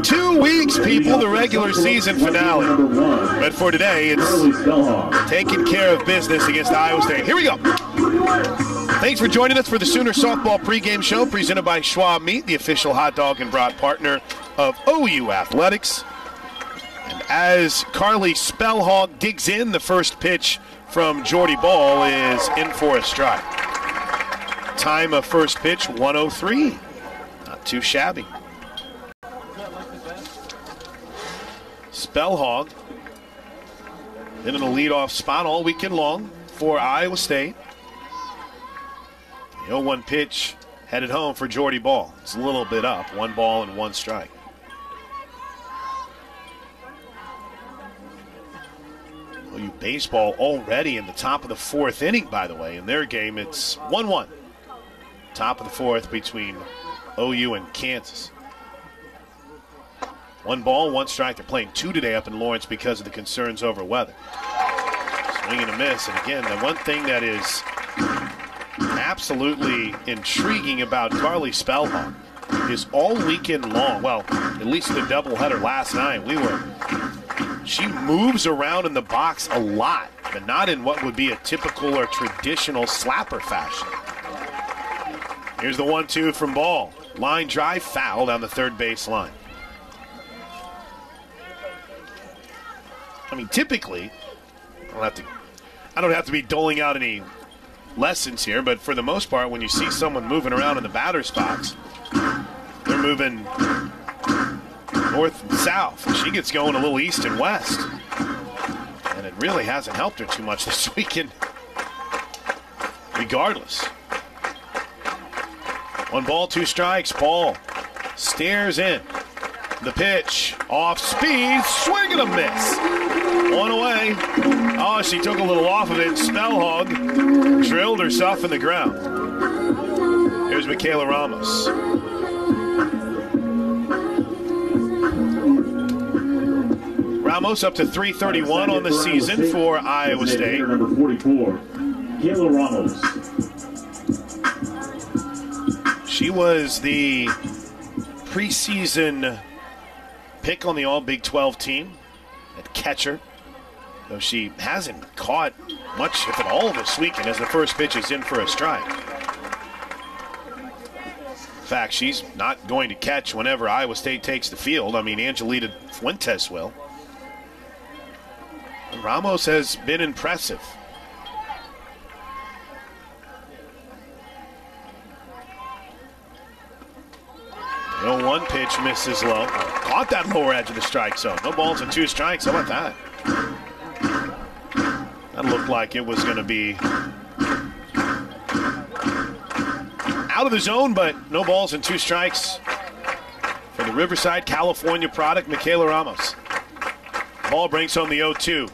2 weeks, people, the regular season finale. But for today, it's taking care of business against Iowa State. Here we go. Thanks for joining us for the Sooner Softball pregame show presented by Schwab Meat, the official hot dog and brat partner of OU Athletics. And as Carly Spellhog digs in, the first pitch from Jordy Ball is in for a strike. Time of first pitch, 1:03. Not too shabby. Spellhog been in a leadoff spot all weekend long for Iowa State. The 0-1 pitch headed home for Jordy Ball. It's a little bit up, 1 ball and 1 strike. OU baseball already in the top of the 4th inning, by the way. In their game, it's 1-1. Top of the 4th between OU and Kansas. 1 ball, 1 strike. They're playing 2 today up in Lawrence because of the concerns over weather. Swing and a miss. And again, the one thing that is absolutely intriguing about Carly Spellhog is all weekend long, well, at least the doubleheader last night, she moves around in the box a lot, but not in what would be a typical or traditional slapper fashion. Here's the 1-2 from Ball. Line drive, foul down the third base line. I mean, typically, I don't have to be doling out any lessons here, but for the most part, when you see someone moving around in the batter's box, they're moving north and south. She gets going a little east and west, and it really hasn't helped her too much this weekend, regardless. 1 ball, 2 strikes. Ball stares in. The pitch, off speed, swing and a miss. 1 away. Oh, she took a little off of it. Spellhog drilled herself in the ground. Here's Michaela Ramos. Ramos up to .331 on the season for Iowa State. Number 44, Michaela Ramos. She was the preseason pick on the All Big 12 team at catcher, though she hasn't caught much, if at all, this weekend as the first pitch is in for a strike. In fact, she's not going to catch whenever Iowa State takes the field. I mean, Angelita Fuentes will. And Ramos has been impressive. The 0-1 pitch misses low. Caught that lower edge of the strike zone. No balls and 2 strikes. How about that? That looked like it was going to be out of the zone, but no balls and 2 strikes for the Riverside, California product, Michaela Ramos. Ball brings home the 0-2.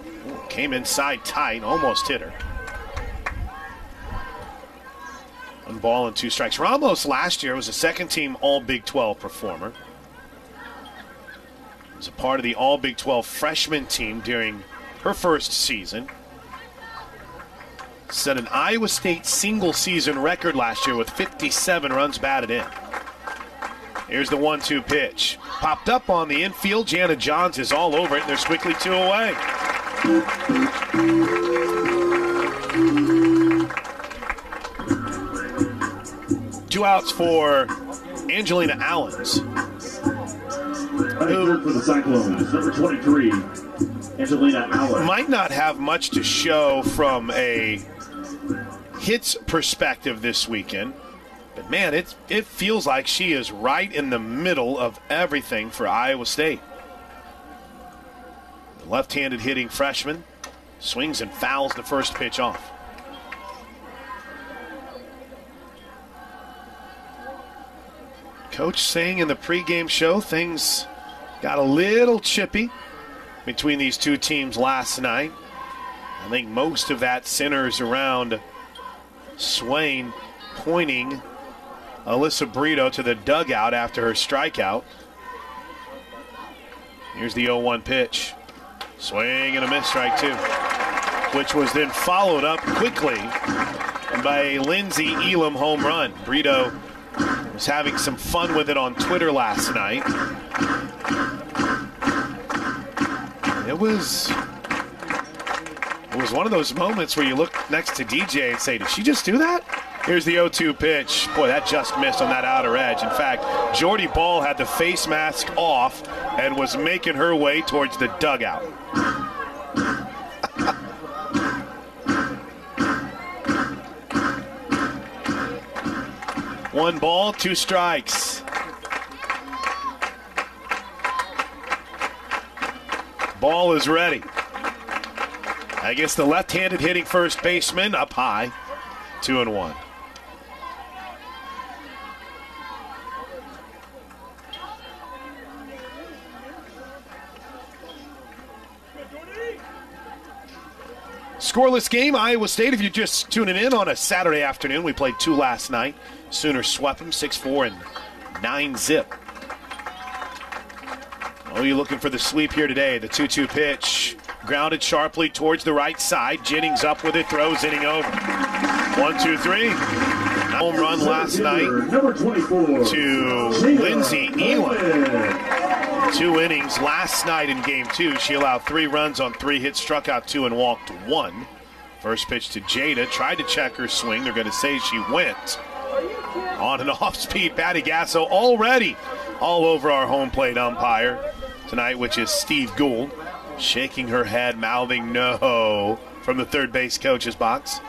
Came inside tight, almost hit her. 1 ball and 2 strikes. Ramos last year was a second-team All Big 12 performer. Was a part of the All Big 12 freshman team during her first season. Set an Iowa State single-season record last year with 57 runs batted in. Here's the 1-2 pitch. Popped up on the infield. Jana Johns is all over it, and there's quickly 2 away. Two outs for Angelina Allens, who for the Cyclones, number 23, Angelina Allens. Might not have much to show from a hits perspective this weekend, but man, it feels like she is right in the middle of everything for Iowa State. The left-handed hitting freshman swings and fouls the first pitch off. Coach saying in the pregame show things got a little chippy between these two teams last night. I think most of that centers around Swain pointing Alyssa Brito to the dugout after her strikeout. Here's the 0-1 pitch. Swing and a miss, strike 2, which was then followed up quickly by a Lindsey Elam home run. Brito was having some fun with it on Twitter last night. It was one of those moments where you look next to DJ and say, did she just do that? Here's the 0-2 pitch. Boy, that just missed on that outer edge. In fact, Jordy Ball had the face mask off and was making her way towards the dugout. One ball, two strikes. Ball is ready. I guess the left-handed hitting first baseman up high, 2-1. Scoreless game, Iowa State. If you're just tuning in on a Saturday afternoon, we played 2 last night. Sooners swept them 6-4 and 9-zip. Oh, you're looking for the sweep here today. The 2-2 pitch, grounded sharply towards the right side. Jennings up with it, throws inning over. 1-2-3. Home run last night to Lindsey Elam. 2 innings last night in game 2. She allowed 3 runs on 3 hits, struck out 2 and walked 1. First pitch to Jada, tried to check her swing. They're going to say she went. On and off speed, Patty Gasso already all over our home plate umpire tonight, which is Steve Gould, shaking her head, mouthing no from the third base coach's box.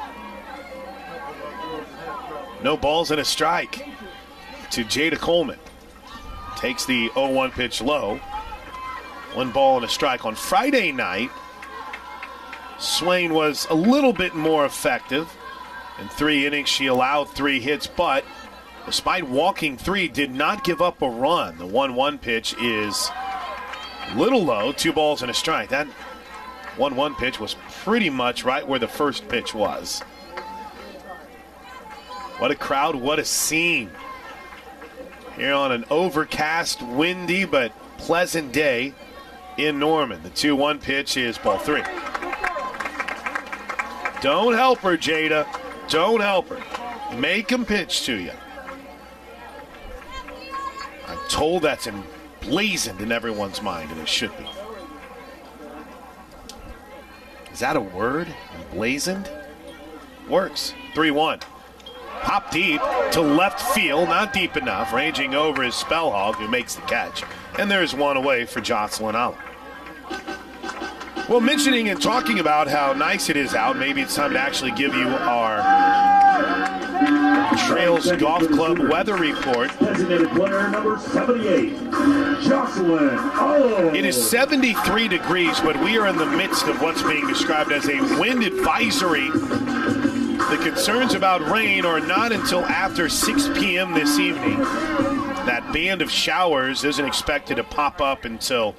No balls and a strike to Jada Coleman. Takes the 0-1 pitch low. 1 ball and a strike. On Friday night, Swain was a little bit more effective. In 3 innings, she allowed 3 hits, but despite walking 3, did not give up a run. The 1-1 pitch is a little low, 2 balls and a strike. That 1-1 pitch was pretty much right where the first pitch was. What a crowd, what a scene. Here on an overcast, windy, but pleasant day in Norman. The 2-1 pitch is ball 3. Don't help her, Jada. Don't help her. Make him pitch to you. I'm told that's emblazoned in everyone's mind, and it should be. Is that a word? Emblazoned? Works. 3-1. Pop deep to left field, not deep enough. Ranging over is Spellhog, who makes the catch. And there's one away for Jocelyn Allen. Well, mentioning and talking about how nice it is out, maybe it's time to actually give you our Trails Golf Club weather report. Designated player number 78, Jocelyn Allen. It is 73 degrees, but we are in the midst of what's being described as a wind advisory. The concerns about rain are not until after 6 p.m. this evening. That band of showers isn't expected to pop up until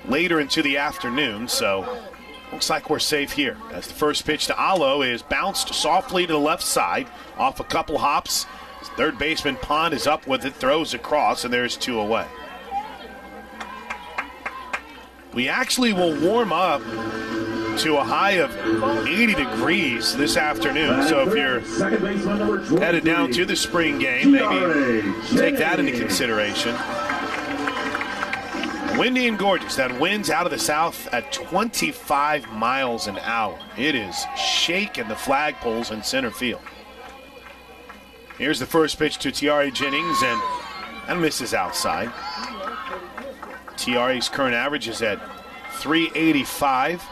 later into the afternoon, so looks like we're safe here. As the first pitch to Alo is bounced softly to the left side, off a couple hops. Third baseman Pond is up with it, throws across, and there's 2 away. We actually will warm up to a high of 80 degrees this afternoon. So if you're headed down to the spring game, maybe take that into consideration. Windy and gorgeous. That wind's out of the south at 25 miles an hour. It is shaking the flagpoles in center field. Here's the first pitch to Tiare Jennings, and misses outside. Tiare's current average is at 385.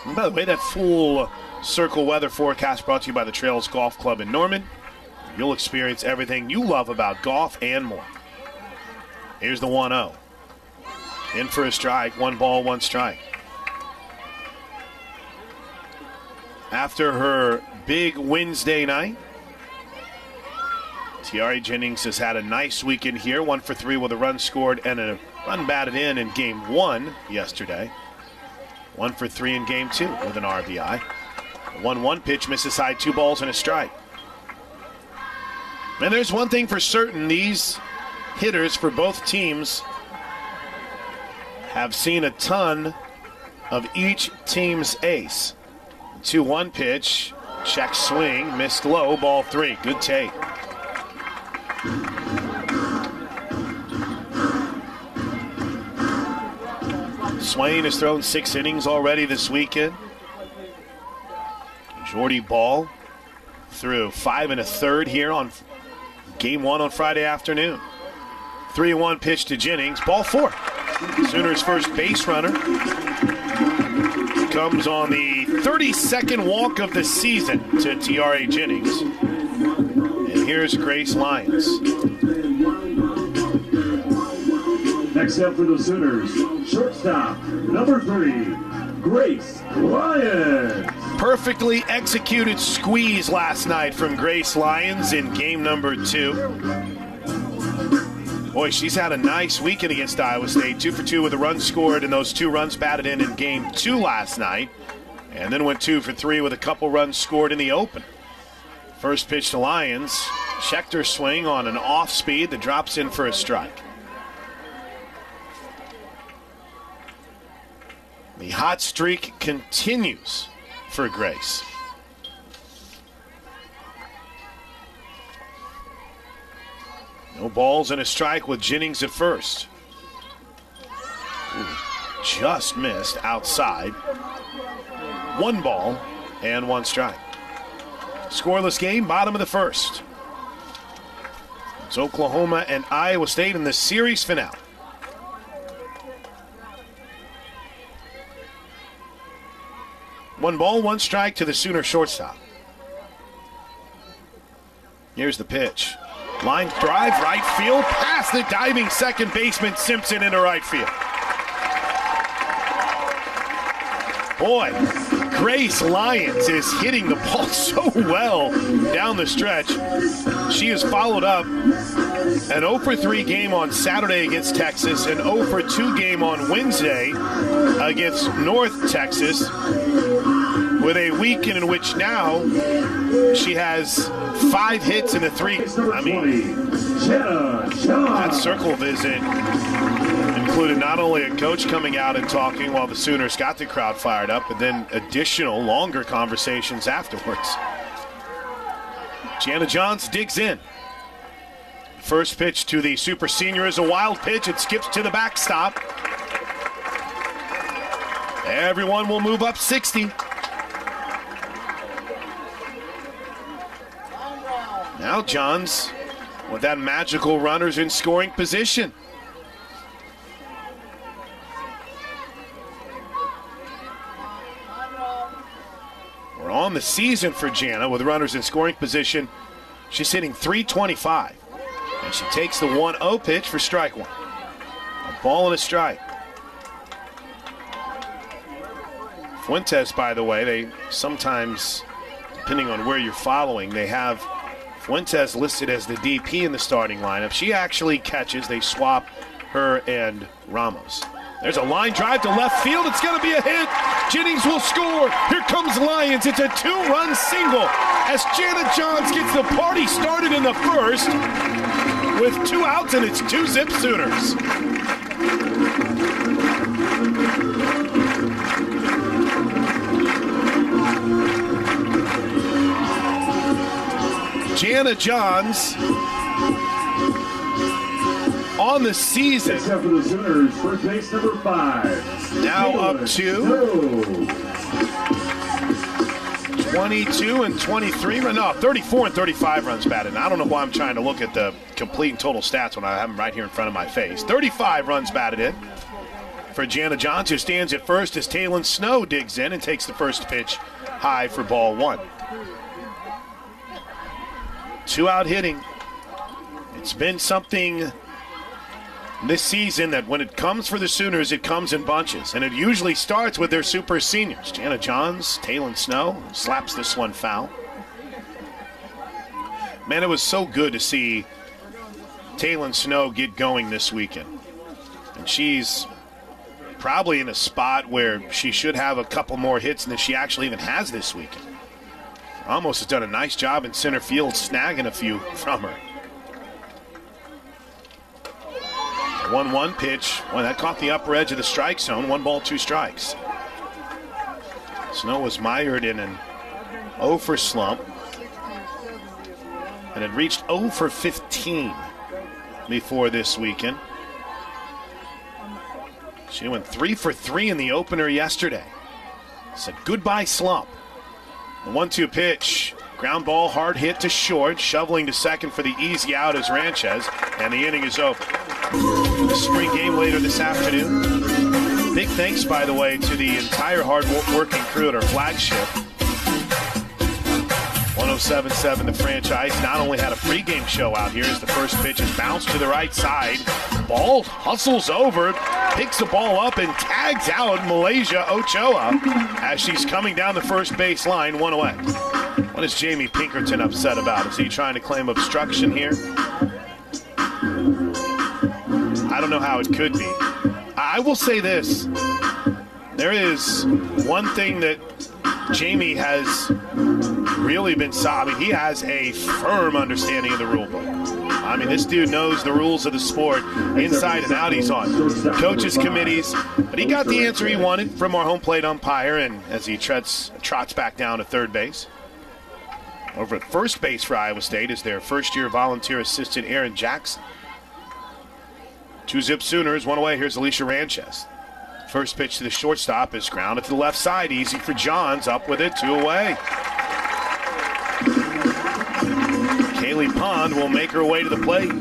And by the way, that full circle weather forecast brought to you by the Trails Golf Club in Norman. You'll experience everything you love about golf and more. Here's the 1-0. In for a strike, 1 ball, 1 strike. After her big Wednesday night, Tiare Jennings has had a nice weekend here. 1 for 3 with a run scored and a run batted in game 1 yesterday. 1 for 3 in game 2 with an RBI. 1-1 pitch misses high, 2 balls and a strike. And there's one thing for certain, these hitters for both teams have seen a ton of each team's ace. 2-1 pitch, check swing, missed low, ball 3. Good take. Swain has thrown 6 innings already this weekend. Jordy Ball threw 5 1/3 here on Game 1 on Friday afternoon. 3-1 pitch to Jennings, ball 4. Sooners' first base runner comes on the 32nd walk of the season to Tiare Jennings. And here's Grace Lyons. Next up for the Sooners, shortstop, number 3, Grace Lyons. Perfectly executed squeeze last night from Grace Lyons in game number 2. Boy, she's had a nice weekend against Iowa State. 2 for 2 with a run scored, and those 2 runs batted in game 2 last night. And then went 2 for 3 with a couple runs scored in the open. First pitch to Lyons. Checked her swing on an off speed that drops in for a strike. The hot streak continues for Grace. No balls and a strike with Jennings at first. Ooh, just missed outside. 1 ball and 1 strike. Scoreless game, bottom of the first. It's Oklahoma and Iowa State in the series finale. One ball, 1 strike to the Sooner shortstop. Here's the pitch. Line drive, right field, past the diving second baseman Simpson into right field. Boy, Grace Lyons is hitting the ball so well down the stretch. She has followed up an 0 for 3 game on Saturday against Texas, an 0 for 2 game on Wednesday against North Texas, with a weekend in which now she has 5 hits and a 3. I mean, that circle visit included not only a coach coming out and talking while the Sooners got the crowd fired up, but then additional longer conversations afterwards. Gianna Johns digs in. First pitch to the super senior is a wild pitch. It skips to the backstop. Everyone will move up 60. Now Johns with that magical runners in scoring position. We're on the season for Jana with runners in scoring position. She's hitting .325. And she takes the 1-0 pitch for strike 1. A ball and a strike. Fuentes, by the way, they sometimes, depending on where you're following, they have Fuentes listed as the DP in the starting lineup. She actually catches. They swap her and Ramos. There's a line drive to left field. It's going to be a hit. Jennings will score. Here comes Lyons. It's a 2-run single as Jana Johns gets the party started in the first with 2 outs, and it's 2-zip Sooners. Jana Johns on the season. Except for the Sooners, first base number 5. Now up to 22 and 23. No, 34 and 35 runs batted. And I don't know why I'm trying to look at the complete and total stats when I have them right here in front of my face. 35 runs batted in for Jana Johns, who stands at first as Taylon Snow digs in and takes the first pitch high for ball 1. 2-out hitting. It's been something this season that when it comes for the Sooners, it comes in bunches. And it usually starts with their super seniors. Jana Johns, Taylon Snow, slaps this one foul. Man, it was so good to see Taylon Snow get going this weekend. And she's probably in a spot where she should have a couple more hits than she actually even has this weekend. Ramos has done a nice job in center field snagging a few from her. 1-1 pitch. Well, that caught the upper edge of the strike zone. 1 ball, 2 strikes. Snow was mired in an 0 for slump. And had reached 0 for 15 before this weekend. She went 3 for 3 in the opener yesterday. It's a goodbye slump. The 1-2 pitch. Ground ball, hard hit to short. Shoveling to second for the easy out is Ranchez. And the inning is over. The spring game later this afternoon. Big thanks, by the way, to the entire hard-working crew at our flagship. 107.7 The Franchise not only had a pregame show out here as the first pitch is bounced to the right side. Ball hustles over, picks the ball up, and tags out Malaysia Ochoa as she's coming down the first base line, 1 away. What is Jamie Pinkerton upset about? Is he trying to claim obstruction here? I don't know how it could be. I will say this. There is one thing that Jamie has really been he has a firm understanding of the rule book. I mean, this dude knows the rules of the sport inside and out. He's on coaches committees, but he got the answer he wanted from our home plate umpire, and as he trots back down to third base. Over at first base for Iowa State is their first-year volunteer assistant Aaron Jackson. 2-zip Sooners, 1 away. Here's Alicia Ranchez. First pitch to the shortstop is grounded to the left side. Easy for Johns. Up with it, 2 away. Kaylee Pond will make her way to the plate.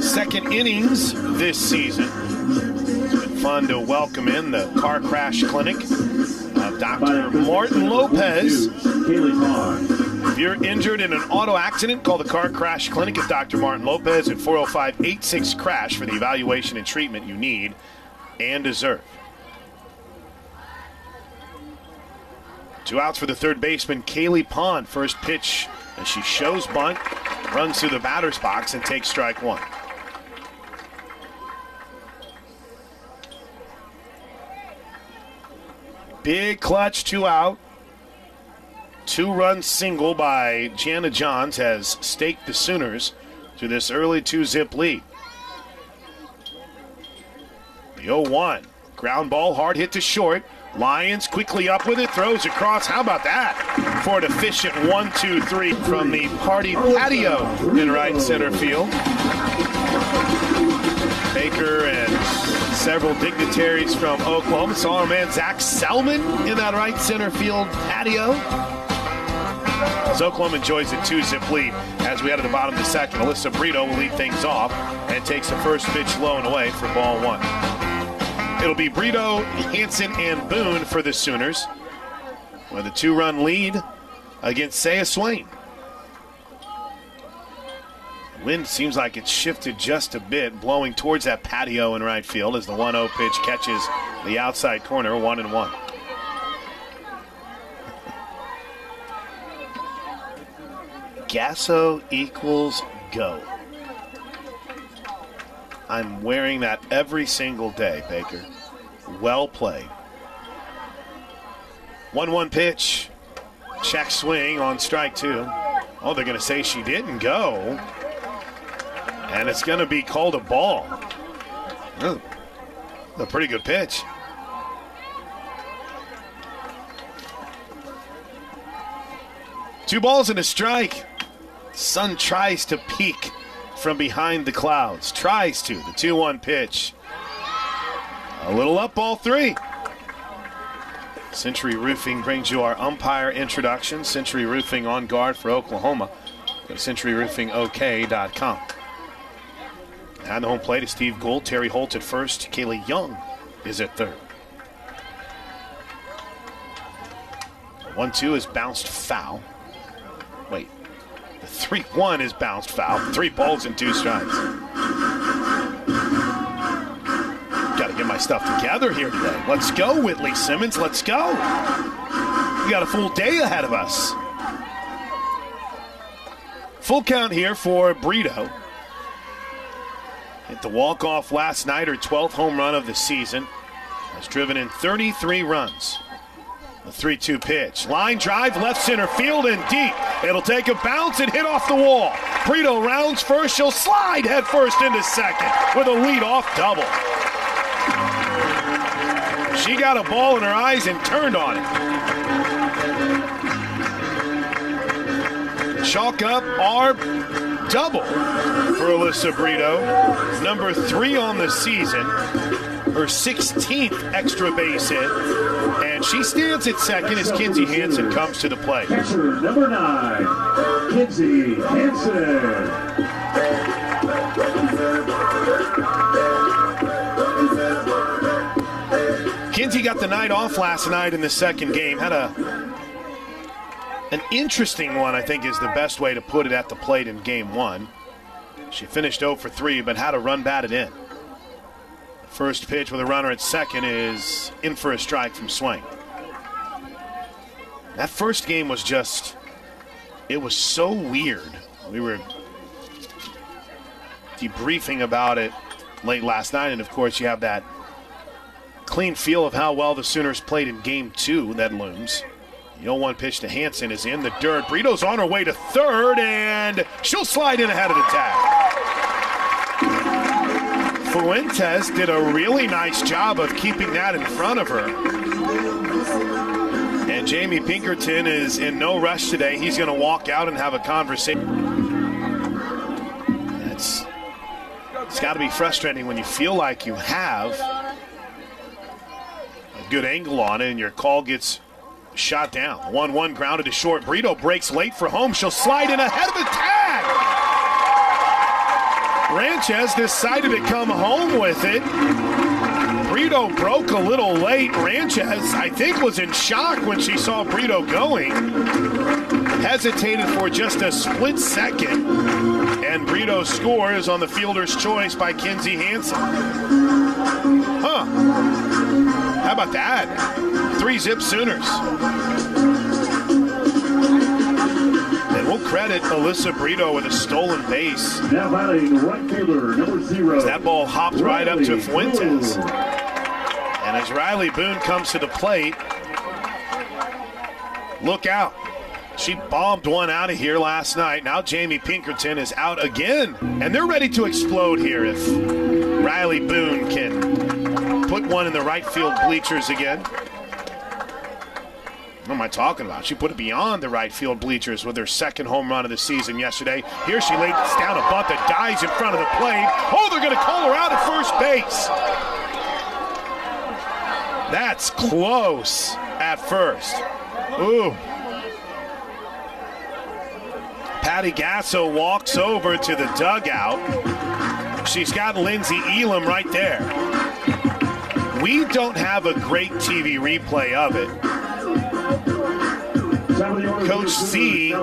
Second innings this season. It's been fun to welcome in the car crash clinic of Dr. Martin Lopez. If you're injured in an auto accident, call the Car Crash Clinic at Dr. Martin Lopez at 405-86-CRASH for the evaluation and treatment you need and deserve. 2 outs for the third baseman, Kaylee Pond. First pitch as she shows bunt, runs through the batter's box and takes strike 1. Big clutch, 2 out. 2-run single by Jana Johns has staked the Sooners to this early 2-zip lead. The 0-1. Ground ball, hard hit to short. Lyons quickly up with it, throws across. How about that? For an efficient 1-2-3 from the party patio in right center field. Baker and several dignitaries from Oklahoma. Saw our man Zach Selman in that right center field patio. As Oklahoma enjoys a 2-zip lead as we head to the bottom of the second. Alyssa Brito will lead things off and takes the first pitch low and away for ball 1. It'll be Brito, Hansen, and Boone for the Sooners with a 2-run lead against Saya Swain. Wind seems like it's shifted just a bit, blowing towards that patio in right field as the 1-0 pitch catches the outside corner, 1-1. Gasso equals go. I'm wearing that every single day, Baker. Well played. 1-1 pitch. Check swing on strike 2. Oh, they're going to say she didn't go. And it's going to be called a ball. Ooh, a pretty good pitch. Two balls and a strike. Sun tries to peek from behind the clouds. Tries to. The 2-1 pitch. A little up, ball 3. Century Roofing brings you our umpire introduction. Century Roofing on guard for Oklahoma. Go to centuryroofingok.com. And the home plate is Steve Gould. Terry Holt at first. Kaylee Young is at third. 1-2 is bounced foul. Wait. The 3-1 is bounced foul. 3 balls and 2 strikes. Got to get my stuff together here today. Let's go, Whitley Simmons. Let's go. We got a full day ahead of us. Full count here for Brito. Hit the walk-off last night, her 12th home run of the season. Has driven in 33 runs. A 3-2 pitch. Line drive, left center field and deep. It'll take a bounce and hit off the wall. Brito rounds first. She'll slide head first into second with a lead-off double. She got a ball in her eyes and turned on it. Chalk up our double for Alyssa Brito, number 3 on the season, her 16th extra base hit, and she stands at second as Kinsey Hansen comes to the plate. Catcher number 9, Kinsey Hansen. Kinsey got the night off last night in the second game. Had an interesting one, I think is the best way to put it, at the plate in game 1. She finished 0 for 3, but had a run batted in. First pitch with a runner at second is in for a strike from Swain. That first game was just, it was so weird. We were debriefing about it late last night, and of course you have that clean feel of how well the Sooners played in game 2 that looms. The 0-1 pitch to Hansen is in the dirt. Brito's on her way to third, and she'll slide in ahead of the tag. Fuentes did a really nice job of keeping that in front of her. And Jamie Pinkerton is in no rush today. He's going to walk out and have a conversation. It's got to be frustrating when you feel like you have a good angle on it and your call gets shot down. 1-1 grounded to short. Brito breaks late for home. She'll slide in ahead of the tag. Ranchez decided to come home with it. Brito broke a little late. Ranchez, I think, was in shock when she saw Brito going. Hesitated for just a split second. And Brito scores on the fielder's choice by Kinsey Hansen. Huh. How about that? 3-zip Sooners. And we'll credit Alyssa Brito with a stolen base. Now batting right fielder, number 0. That ball hopped right up to Fuentes. And as Riley Boone comes to the plate, look out. She bombed one out of here last night. Now Jamie Pinkerton is out again. And they're ready to explode here if Riley Boone can put one in the right field bleachers again. What am I talking about? She put it beyond the right field bleachers with her second home run of the season yesterday. Here she lays down a bunt that dies in front of the plate. Oh, they're going to call her out at first base. That's close at first. Ooh. Patty Gasso walks over to the dugout. She's got Lindsey Elam right there. We don't have a great TV replay of it. Coach Z,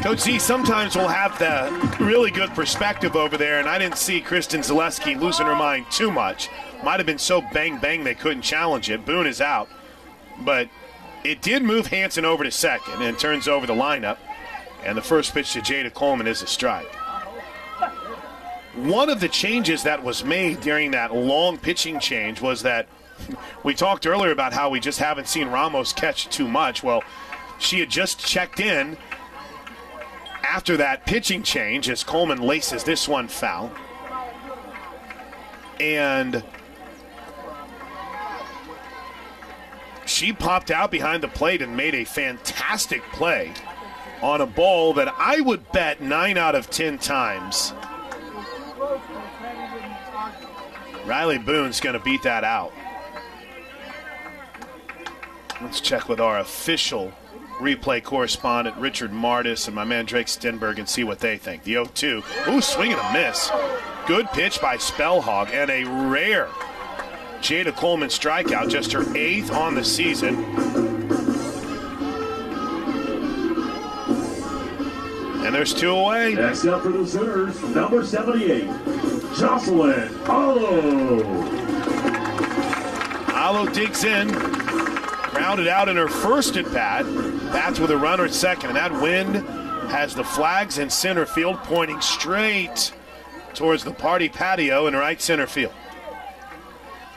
Coach Z sometimes will have the really good perspective over there, and I didn't see Kristen Zaleski losing her mind too much. Might have been so bang-bang they couldn't challenge it. Boone is out. But it did move Hansen over to second and turns over the lineup. And the first pitch to Jada Coleman is a strike. One of the changes that was made during that long pitching change was that we talked earlier about how we just haven't seen Ramos catch too much. Well, she had just checked in after that pitching change as Coleman laces this one foul. And she popped out behind the plate and made a fantastic play on a ball that I would bet 9 out of 10 times Riley Boone's going to beat that out. Let's check with our official replay correspondent, Richard Martis, and my man Drake Stenberg and see what they think. The 0-2. Ooh, swing and a miss. Good pitch by Spellhog and a rare Jada Coleman strikeout, just her 8th on the season. And there's 2 away. Next up for the Sooners, number 78, Jocelyn Allo. Allo digs in, grounded out in her first at bat. Bats with a runner at second, and that wind has the flags in center field pointing straight towards the party patio in right center field.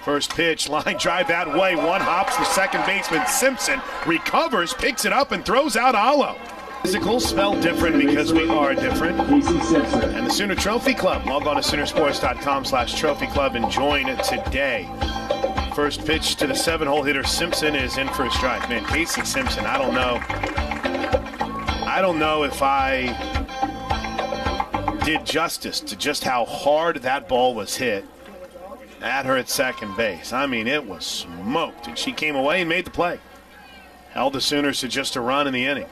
First pitch, line drive that way. One hops the second baseman. Simpson recovers, picks it up, and throws out Allo. Physical spelled different because we are different. And the Sooner Trophy Club. Log on to Soonersports.com/Trophy Club and join today. First pitch to the 7-hole hitter Simpson is in for a strike. Man, Casey Simpson, I I don't know if I did justice to just how hard that ball was hit at her at second base. I mean, it was smoked, and she came away and made the play. Held the Sooners to just a run in the inning.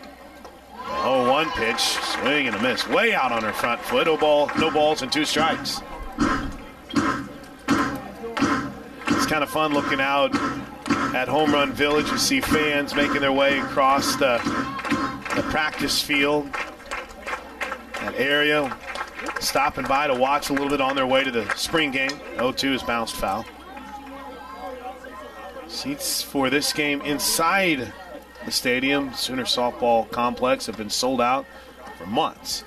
0-1 pitch, swing and a miss. Way out on her front foot. No balls and 2 strikes. It's kind of fun looking out at Home Run Village. You see fans making their way across the practice field, that area, stopping by to watch a little bit on their way to the spring game. 0-2 is bounced foul. Seats for this game inside the stadium, Sooner softball complex, have been sold out for months.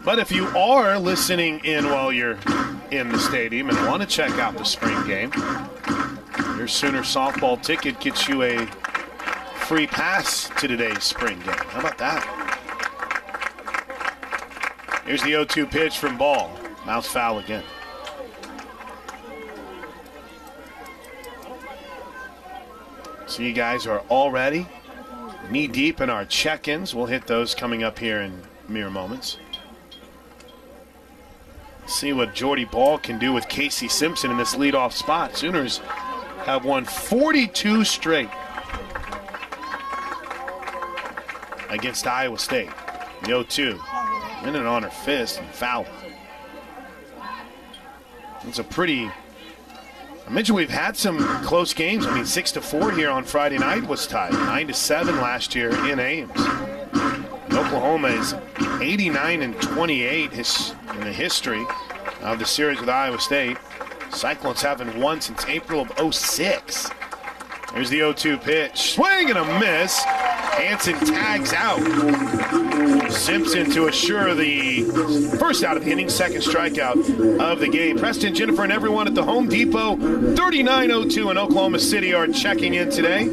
But if you are listening in while you're in the stadium and want to check out the spring game, your Sooner softball ticket gets you a free pass to today's spring game. How about that? Here's the 0-2 pitch from Ball. Mouth foul again. So you guys are already knee-deep in our check-ins. We'll hit those coming up here in mere moments. See what Jordy Ball can do with Casey Simpson in this leadoff spot. Sooners have won 42 straight against Iowa State. The 0-2. In and on her fist and foul. It's a pretty... I mentioned we've had some close games. I mean, 6-4 here on Friday night was tied. 9-7 last year in Ames. And Oklahoma is 89-28 in the history of the series with Iowa State. Cyclones haven't won since April of 06. There's the 0-2 pitch. Swing and a miss. Hansen tags out. Simpson to assure the first out of the inning, second strikeout of the game. Preston, Jennifer, and everyone at the Home Depot 3902 in Oklahoma City are checking in today.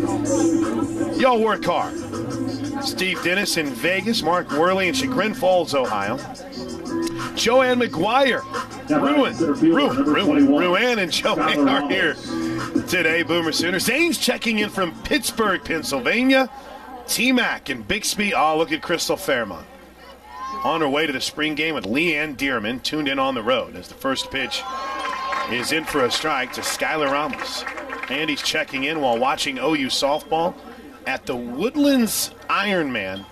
Y'all work hard. Steve Dennis in Vegas, Mark Worley in Chagrin Falls, Ohio. Joanne McGuire, Ruan and Joanne are here today. Boomer Sooner. Zane's checking in from Pittsburgh, Pennsylvania. T-Mac and Bixby. Oh, look at Crystal Fairmont. On her way to the spring game with Leanne Dearman, tuned in on the road as the first pitch is in for a strike to Skylar Ramos. Andy's checking in while watching OU softball at the Woodlands Ironman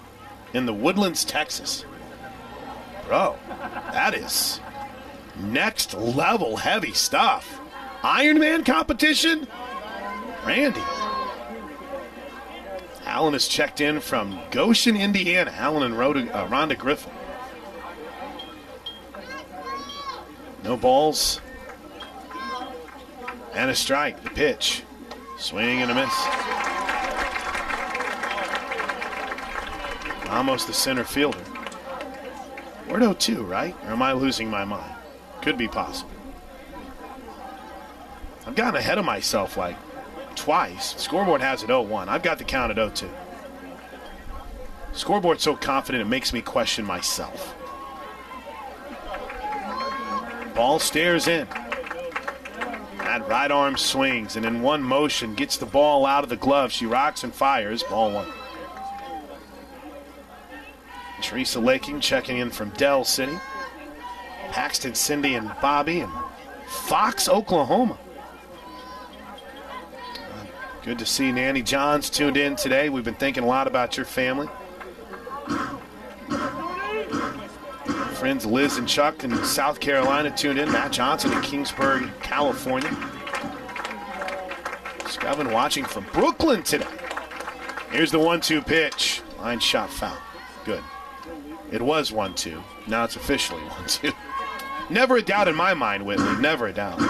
in the Woodlands, Texas. Bro, that is next level heavy stuff. Ironman competition? Randy. Alan is checked in from Goshen, Indiana. Alan and Rhonda Griffin. No balls. And a strike. The pitch. Swing and a miss. Almost the center fielder. We're at 0-2, right? Or am I losing my mind? Could be possible. I've gotten ahead of myself like twice. Scoreboard has it 0-1. I've got the count at 0-2. Scoreboard's so confident it makes me question myself. Ball stares in. That right arm swings and in one motion gets the ball out of the glove. She rocks and fires. Ball 1. Teresa Laking checking in from Dell City. Paxton, Cindy, and Bobby in Fox, Oklahoma. Good to see Nanny Johns tuned in today. We've been thinking a lot about your family. Friends Liz and Chuck in South Carolina tuned in. Matt Johnson in Kingsburg, California. Scovin watching from Brooklyn today. Here's the 1-2 pitch. Line shot foul. Good. It was 1-2. Now it's officially 1-2. Never a doubt in my mind, Whitley. Never a doubt.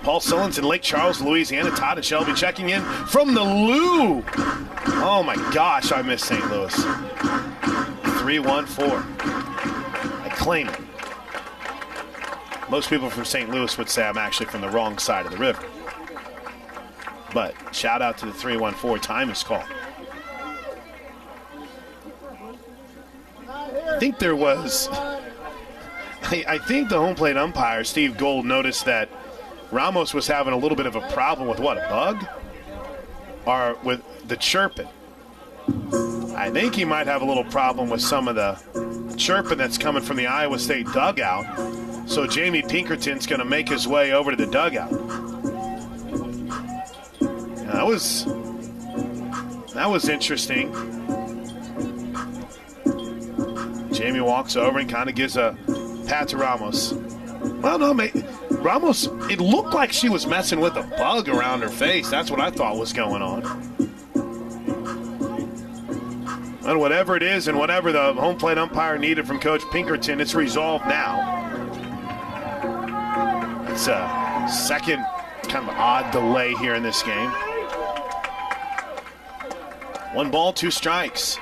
Paul Sullins in Lake Charles, Louisiana. Todd and Shelby checking in from the Lou. Oh, my gosh, I miss St. Louis. 3-1-4. I claim it. Most people from St. Louis would say I'm actually from the wrong side of the river. But shout out to the 3-1-4. Time is called. I think there was... I think the home plate umpire, Steve Gold, noticed that Ramos was having a little bit of a problem with what, a bug? Or with the chirping. I think he might have a little problem with some of the chirping that's coming from the Iowa State dugout. So Jamie Pinkerton's going to make his way over to the dugout. That was interesting. Jamie walks over and kind of gives a pat to Ramos. Well, no, Ramos, it looked like she was messing with a bug around her face. That's what I thought was going on. And whatever it is and whatever the home plate umpire needed from Coach Pinkerton, it's resolved now. It's a second kind of odd delay here in this game. 1 ball, 2 strikes.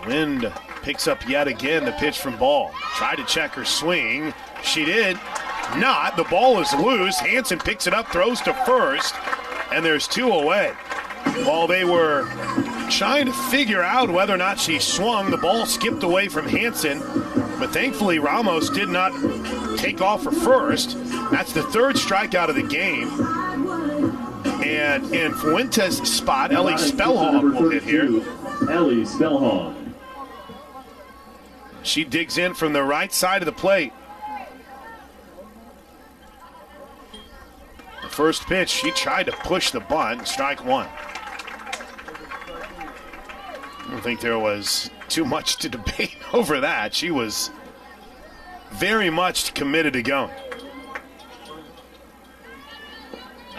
Wind picks up yet again the pitch from Ball. Tried to check her swing. She did not. The ball is loose. Hansen picks it up, throws to first, and there's 2 away. While they were trying to figure out whether or not she swung, the ball skipped away from Hansen, but thankfully Ramos did not take off for first. That's the 3rd strikeout of the game. And in Fuentes' spot, Ellie Spellhog will hit here. Ellie Spellhog. She digs in from the right side of the plate. The first pitch, she tried to push the bunt, strike 1. I don't think there was too much to debate over that. She was very much committed to going.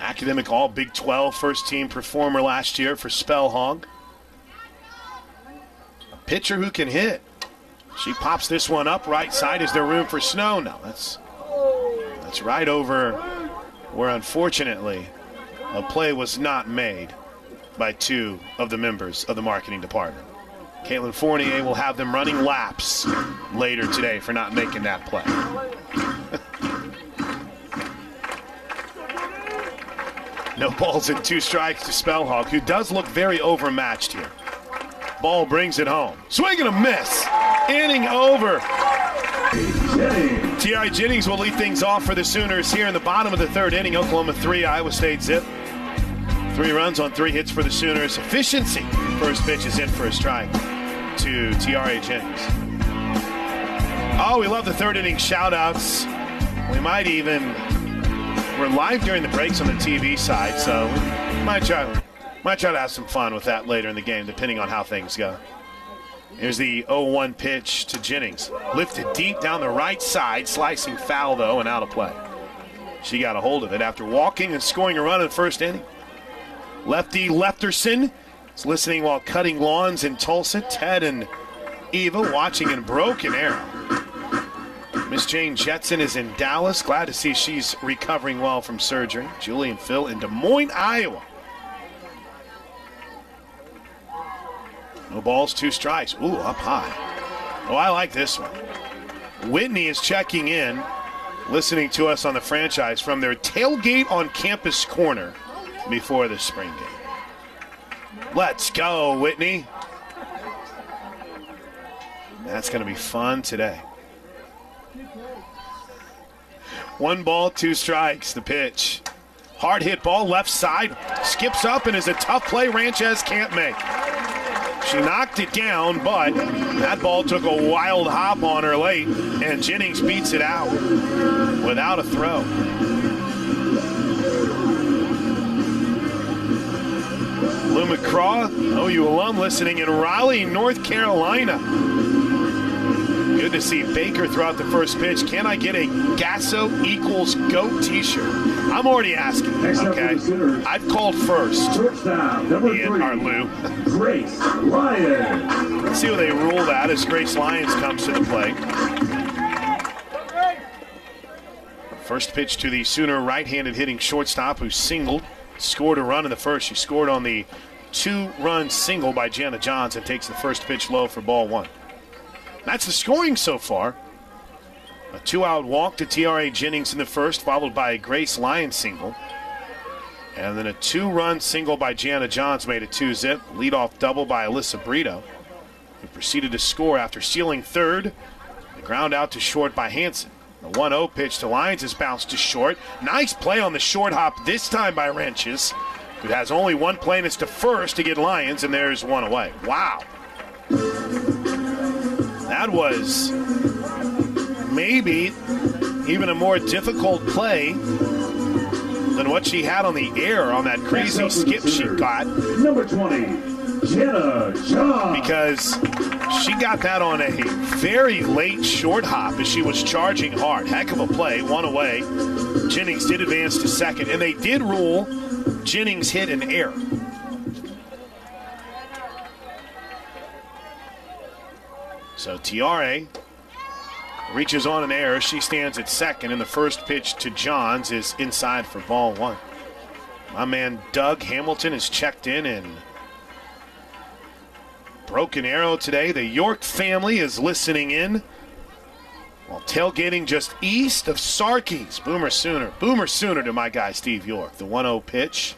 Academic All Big 12 first-team performer last year for Spellhog. A pitcher who can hit. She pops this one up right side. Is there room for Snow? No, that's right over where, unfortunately, a play was not made by 2 of the members of the marketing department. Caitlin Fournier will have them running laps later today for not making that play. No balls and 2 strikes to Spellhog, who does look very overmatched here. Ball brings it home. Swing and a miss. Inning over. T.R. Jennings will lead things off for the Sooners here in the bottom of the 3rd inning. Oklahoma 3, Iowa State 0. 3 runs on 3 hits for the Sooners. Efficiency. First pitch is in for a strike to T.R. Jennings. Oh, we love the 3rd inning shout-outs. We might even... We're live during the breaks on the TV side, so we might try to have some fun with that later in the game, depending on how things go. Here's the 0-1 pitch to Jennings. Lifted deep down the right side, slicing foul, though, and out of play. She got a hold of it after walking and scoring a run in the 1st inning. Lefty Lefterson is listening while cutting lawns in Tulsa. Ted and Eva watching in Broken Arrow. Miss Jane Jetson is in Dallas. Glad to see she's recovering well from surgery. Julie and Phil in Des Moines, Iowa. No balls, 2 strikes. Ooh, up high. Oh, I like this one. Whitney is checking in, listening to us on the franchise from their tailgate on campus corner before the spring game. Let's go, Whitney. That's going to be fun today. 1 ball, 2 strikes, the pitch. Hard hit ball, left side, skips up and is a tough play Ranchez can't make. She knocked it down, but that ball took a wild hop on her late, and Jennings beats it out without a throw. Lou McCraw, OU alum, listening in Raleigh, North Carolina. Good to see Baker throughout the first pitch. Can I get a Gasso equals GOAT t-shirt? I'm already asking, okay? I've called first. Ian, or Lou. Grace Lyons. Let's see how they rule that as Grace Lyons comes to the plate. First pitch to the Sooner right-handed hitting shortstop who singled, scored a run in the first. She scored on the 2-run single by Jana Johns and takes the first pitch low for ball 1. That's the scoring so far. A 2-out walk to T.R.A. Jennings in the first, followed by a Grace Lyons single. And then a 2-run single by Jana Johns made it 2-zip. Leadoff double by Alyssa Brito, who proceeded to score after stealing third. The ground out to short by Hansen. The 1-0 pitch to Lyons is bounced to short. Nice play on the short hop, this time by Wrenches. who has only one play, and it's to first to get Lions, and there's one away. Wow. That was maybe even a more difficult play than what she had on the air on that crazy skip she got. Number 20, Jenna John. Because she got that on a very late short hop as she was charging hard. Heck of a play, one away. Jennings did advance to second, and they did rule Jennings hit an error. So Tiare reaches on an error. She stands at second, and the first pitch to Johns is inside for ball one. My man Doug Hamilton is checked in, and Broken Arrow today. The York family is listening in while tailgating just east of Sarkeys. Boomer Sooner to my guy Steve York. The 1-0 pitch.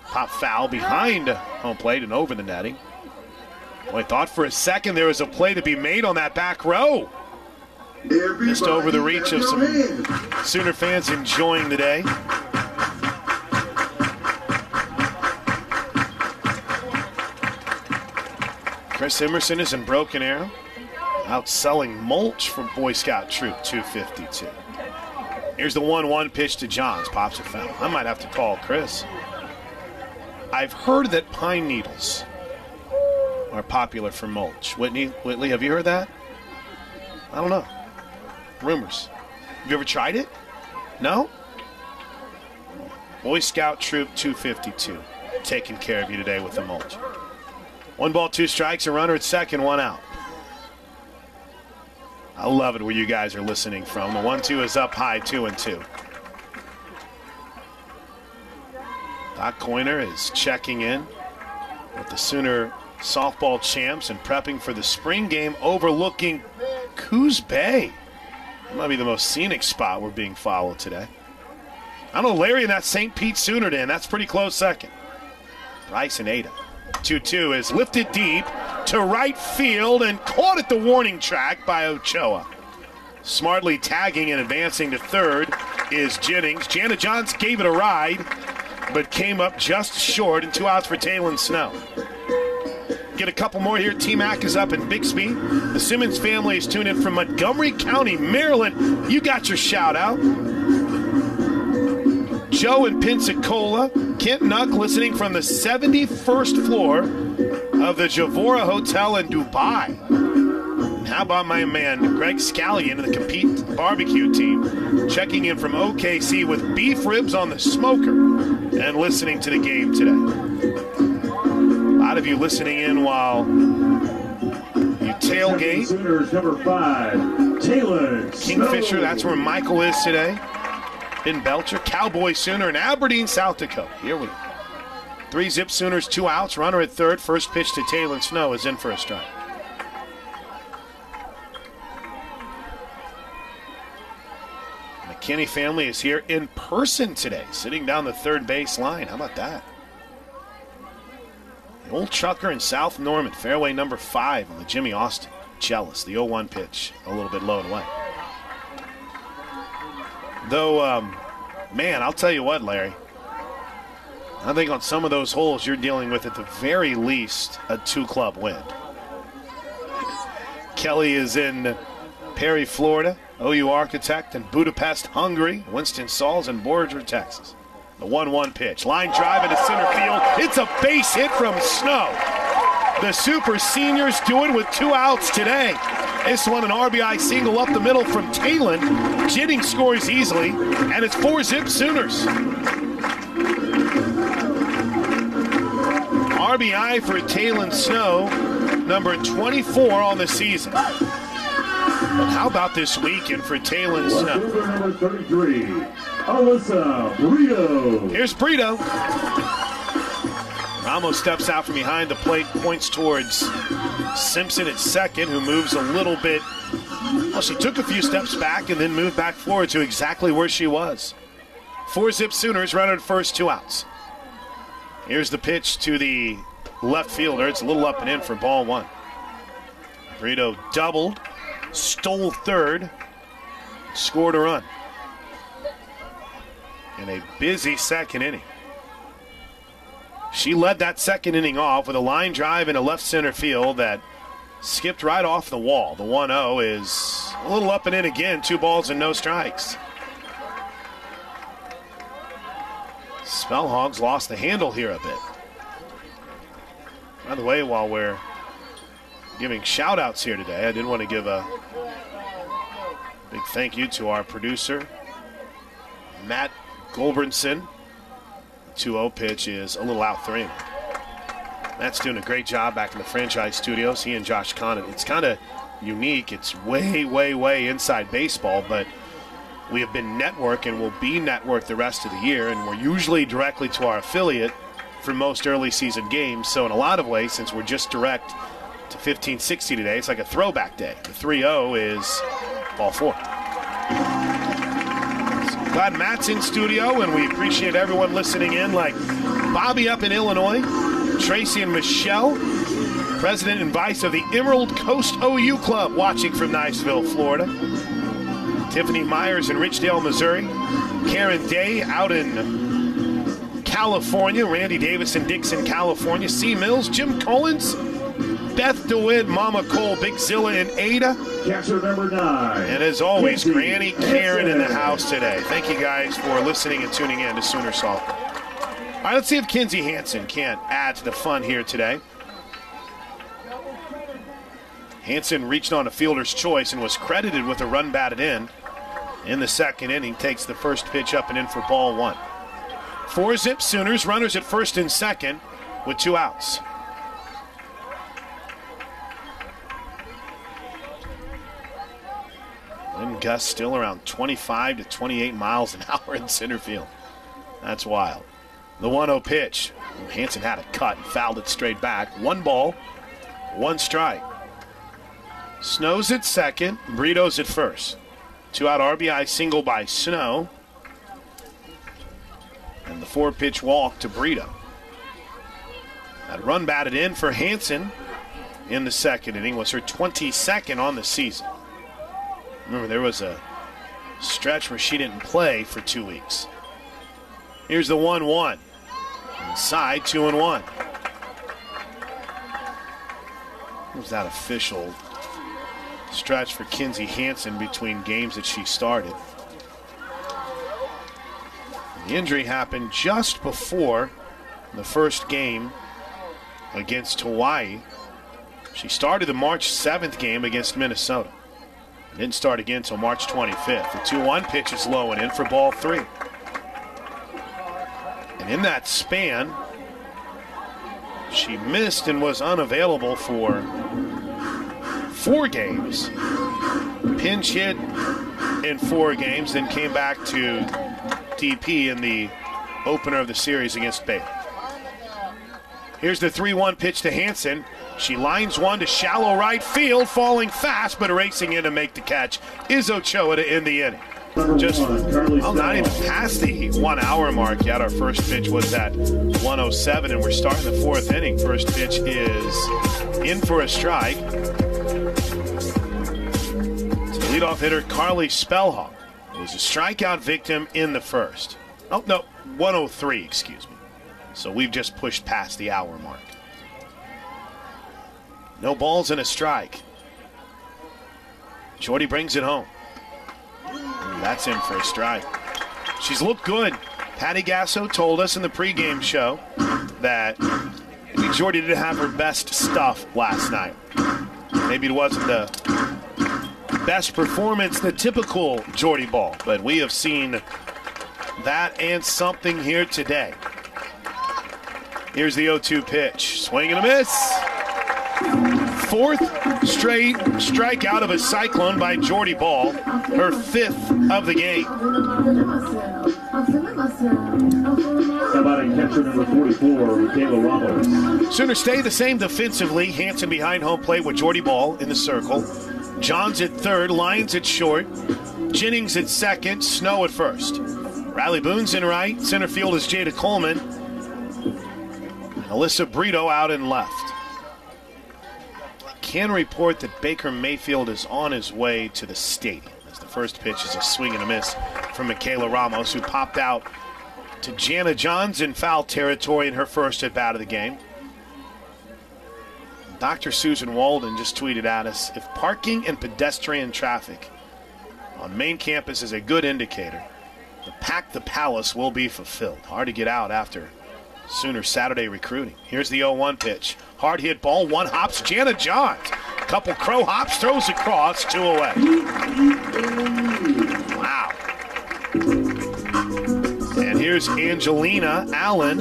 Pop foul behind home plate and over the netting. Boy, thought for a second there was a play to be made on that back row. Just over the reach of some Sooner fans enjoying the day. Chris Emerson is in Broken Arrow, outselling Mulch from Boy Scout Troop 252. Here's the 1-1 pitch to Johns. Pops a foul. I might have to call Chris. I've heard that pine needles are popular for mulch. Whitley, have you heard that? I don't know. Rumors. Have you ever tried it? No? Boy Scout Troop 252 taking care of you today with the mulch. 1 ball, 2 strikes, a runner at second, 1 out. I love it where you guys are listening from. The 1-2 is up high, 2-2. Doc Coiner is checking in with the Sooner softball champs and prepping for the spring game overlooking Coos Bay. That might be the most scenic spot we're being followed today. I don't know, Larry, in that St. Pete Sooner Den. That's pretty close second. Bryce and Ada. 2-2 is lifted deep to right field and caught at the warning track by Ochoa. Smartly tagging and advancing to third is Jennings. Jana Johns gave it a ride, but came up just short, and 2 outs for Taylon Snow. Get a couple more here. T-Mac is up in Bixby. The Simmons family is tuned in from Montgomery County, Maryland. You got your shout out. Joe in Pensacola. Kent Nuck listening from the 71st floor of the Javora Hotel in Dubai. And how about my man Greg Scallion and the Compete Barbecue team checking in from OKC with beef ribs on the smoker and listening to the game today. A lot of you listening in while you tailgate. Sooners, number 5, Taylor Kingfisher, that's where Michael is today. In Belcher, Cowboy Sooner in Aberdeen, South Dakota. Here we go. 3-zip Sooners, 2 outs, runner at third. First pitch to Taylon Snow is in for a strike. McKinney family is here in person today, sitting down the third base line. How about that? The old Chucker in South Norman, fairway number 5 on the Jimmy Austin. Jealous, the 0-1 pitch, a little bit low and away. Though, man, I'll tell you what, Larry. I think on some of those holes you're dealing with, at the very least, a 2-club win. Kelly is in Perry, Florida. OU Architect in Budapest, Hungary. Winston-Salz in Borger, Texas. The 1-1 pitch. Line drive into center field. It's a base hit from Snow. The Super Seniors do it with 2 outs today. This one, an RBI single up the middle from Taylon. Jennings scores easily, and it's 4-zip Sooners. RBI for Taylon Snow, number 24 on the season. But how about this weekend for Taylon Snow? Number 33, Alyssa Brito. Here's Brito. Ramos steps out from behind the plate, points towards Simpson at second, who moves a little bit. Well, she took a few steps back and then moved back forward to exactly where she was. 4-zip Sooners, runner at first, 2 outs. Here's the pitch to the left fielder. It's a little up and in for ball 1. Brito doubled, stole third, scored a run. In a busy second inning. She led that second inning off with a line drive into left center field that skipped right off the wall. The 1-0 is a little up and in again. 2 balls and no strikes. Spellhogs lost the handle here a bit. By the way, while we're giving shout-outs here today, I did want to give a big thank you to our producer, Matt Goldbranson. 2-0 pitch is a little out 3. Matt's doing a great job back in the franchise studios. He and Josh Condon. It's kind of unique. It's way, way, way inside baseball, but we have been network and will be network the rest of the year, and we're usually directly to our affiliate for most early season games. So in a lot of ways, since we're just direct to 1560 today, it's like a throwback day. The 3-0 is ball 4. Glad Matt's in studio, and we appreciate everyone listening in, like Bobby up in Illinois, Tracy and Michelle, president and vice of the Emerald Coast OU Club, watching from Niceville, Florida. Tiffany Myers in Richdale, Missouri. Karen Day out in California. Randy Davis in Dixon, California. C. Mills, Jim Collins, Beth DeWitt, Mama Cole, Big Zilla, and Ada. Catcher number 9. And as always, Granny Karen in the house today. Thank you guys for listening and tuning in to Sooner Softball. All right, let's see if Kinsey Hansen can't add to the fun here today. Hansen reached on a fielder's choice and was credited with a run batted in the second inning. Takes the first pitch up and in for ball 1. 4-zip Sooners, runners at first and second with 2 outs. Wind gusts still around 25 to 28 miles an hour in center field. That's wild. The 1-0 pitch. Hansen had a cut and fouled it straight back. 1 ball, 1 strike. Snow's at second, Brito's at first. 2-out RBI single by Snow. And the 4-pitch walk to Brito. That run batted in for Hansen in the second inning was her 22nd on the season. Remember, there was a stretch where she didn't play for 2 weeks. Here's the 1-1. Inside, 2-1. What was that official stretch for Kinsey Hansen between games that she started? The injury happened just before the first game against Hawaii. She started the March 7th game against Minnesota. Didn't start again until March 25th. The 2-1 pitch is low and in for ball 3. And in that span, she missed and was unavailable for 4 games. Pinch hit in 4 games, then came back to DP in the opener of the series against Baylor. Here's the 3-1 pitch to Hansen. She lines one to shallow right field, falling fast, but racing in to make the catch is Ochoa to end the inning. Just not even past the 1 hour mark yet. Our first pitch was at 1:07, and we're starting the 4th inning. First pitch is in for a strike. To the leadoff hitter, Carly Spellhog. It was a strikeout victim in the first. Oh, no, 1:03, excuse me. So we've just pushed past the hour mark. No balls and a strike. Jordy brings it home. And that's in for a strike. She's looked good. Patty Gasso told us in the pregame show that maybe Jordy didn't have her best stuff last night. Maybe it wasn't the best performance, the typical Jordy ball, but we have seen that and something here today. Here's the 0-2 pitch. Swing and a miss. 4th straight strikeout of a Cyclone by Jordy Ball, her 5th of the game. Batting catcher number 44, Michaela Ramos. Sooners stay the same defensively. Hansen behind home plate with Jordy Ball in the circle. Johns at third, Lyons at short, Jennings at second, Snow at first. Riley Boone's in right, center field is Jada Coleman. Alyssa Brito out in left. Can report that Baker Mayfield is on his way to the stadium. As the first pitch is a swing and a miss from Michaela Ramos, who popped out to Jana Johns in foul territory in her first at-bat of the game. Dr. Susan Walden just tweeted at us, if parking and pedestrian traffic on main campus is a good indicator, the Pack the Palace will be fulfilled. Hard to get out after Sooner Saturday recruiting. Here's the 0-1 pitch. Hard hit ball, one hops, Jana Johns. Couple crow hops, throws across, 2 away. Wow. And here's Angelina Allen,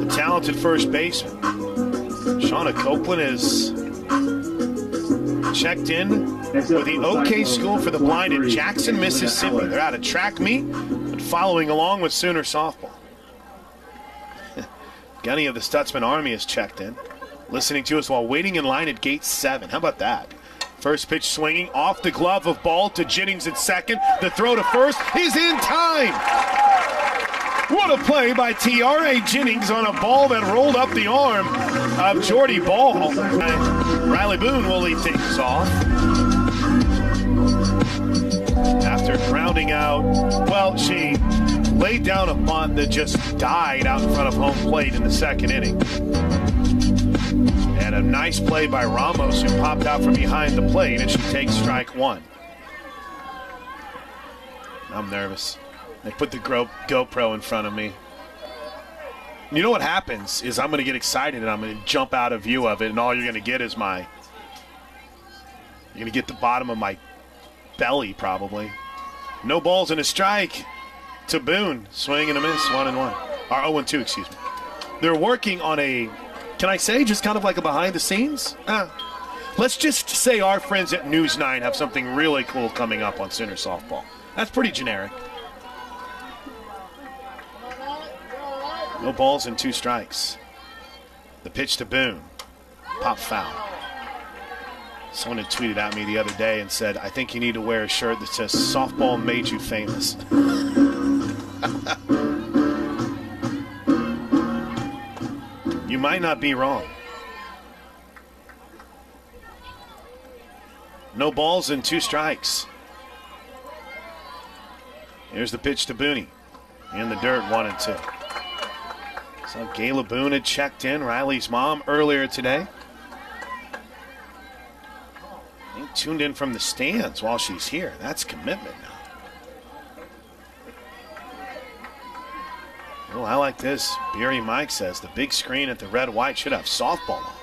the talented first baseman. Shauna Copeland is checked in with the OK School for the Blind in Jackson, Mississippi. They're at a track meet and following along with Sooner softball. Gunny of the Stutzman Army is checked in, listening to us while waiting in line at gate 7. How about that? First pitch swinging off the glove of Ball to Jennings at second. The throw to first is in time. What a play by T.R.A. Jennings on a ball that rolled up the arm of Jordy Ball. Riley Boone will lead things off. After grounding out, well, she laid down a bunt that just died out in front of home plate in the second inning. And a nice play by Ramos, who popped out from behind the plate, and she takes strike 1. I'm nervous. They put the GoPro in front of me. You know what happens is I'm going to get excited and I'm going to jump out of view of it, and all you're going to get is you're going to get the bottom of my belly probably. No balls and a strike to Boone. Swing and a miss, 1-1. Or 0-2, excuse me. They're working on a, can I say, just kind of like a behind the scenes? Let's just say our friends at News 9 have something really cool coming up on Sooner softball. That's pretty generic. No balls and 2 strikes. The pitch to Boone. Pop foul. Someone had tweeted at me the other day and said, I think you need to wear a shirt that says, softball made you famous. You might not be wrong. No balls and 2 strikes. Here's the pitch to Booney. In the dirt, 1-2. So Gayla Boone had checked in, Riley's mom, earlier today. He tuned in from the stands while she's here. That's commitment now. Oh, I like this. Beery Mike says the big screen at the Red White should have softball on.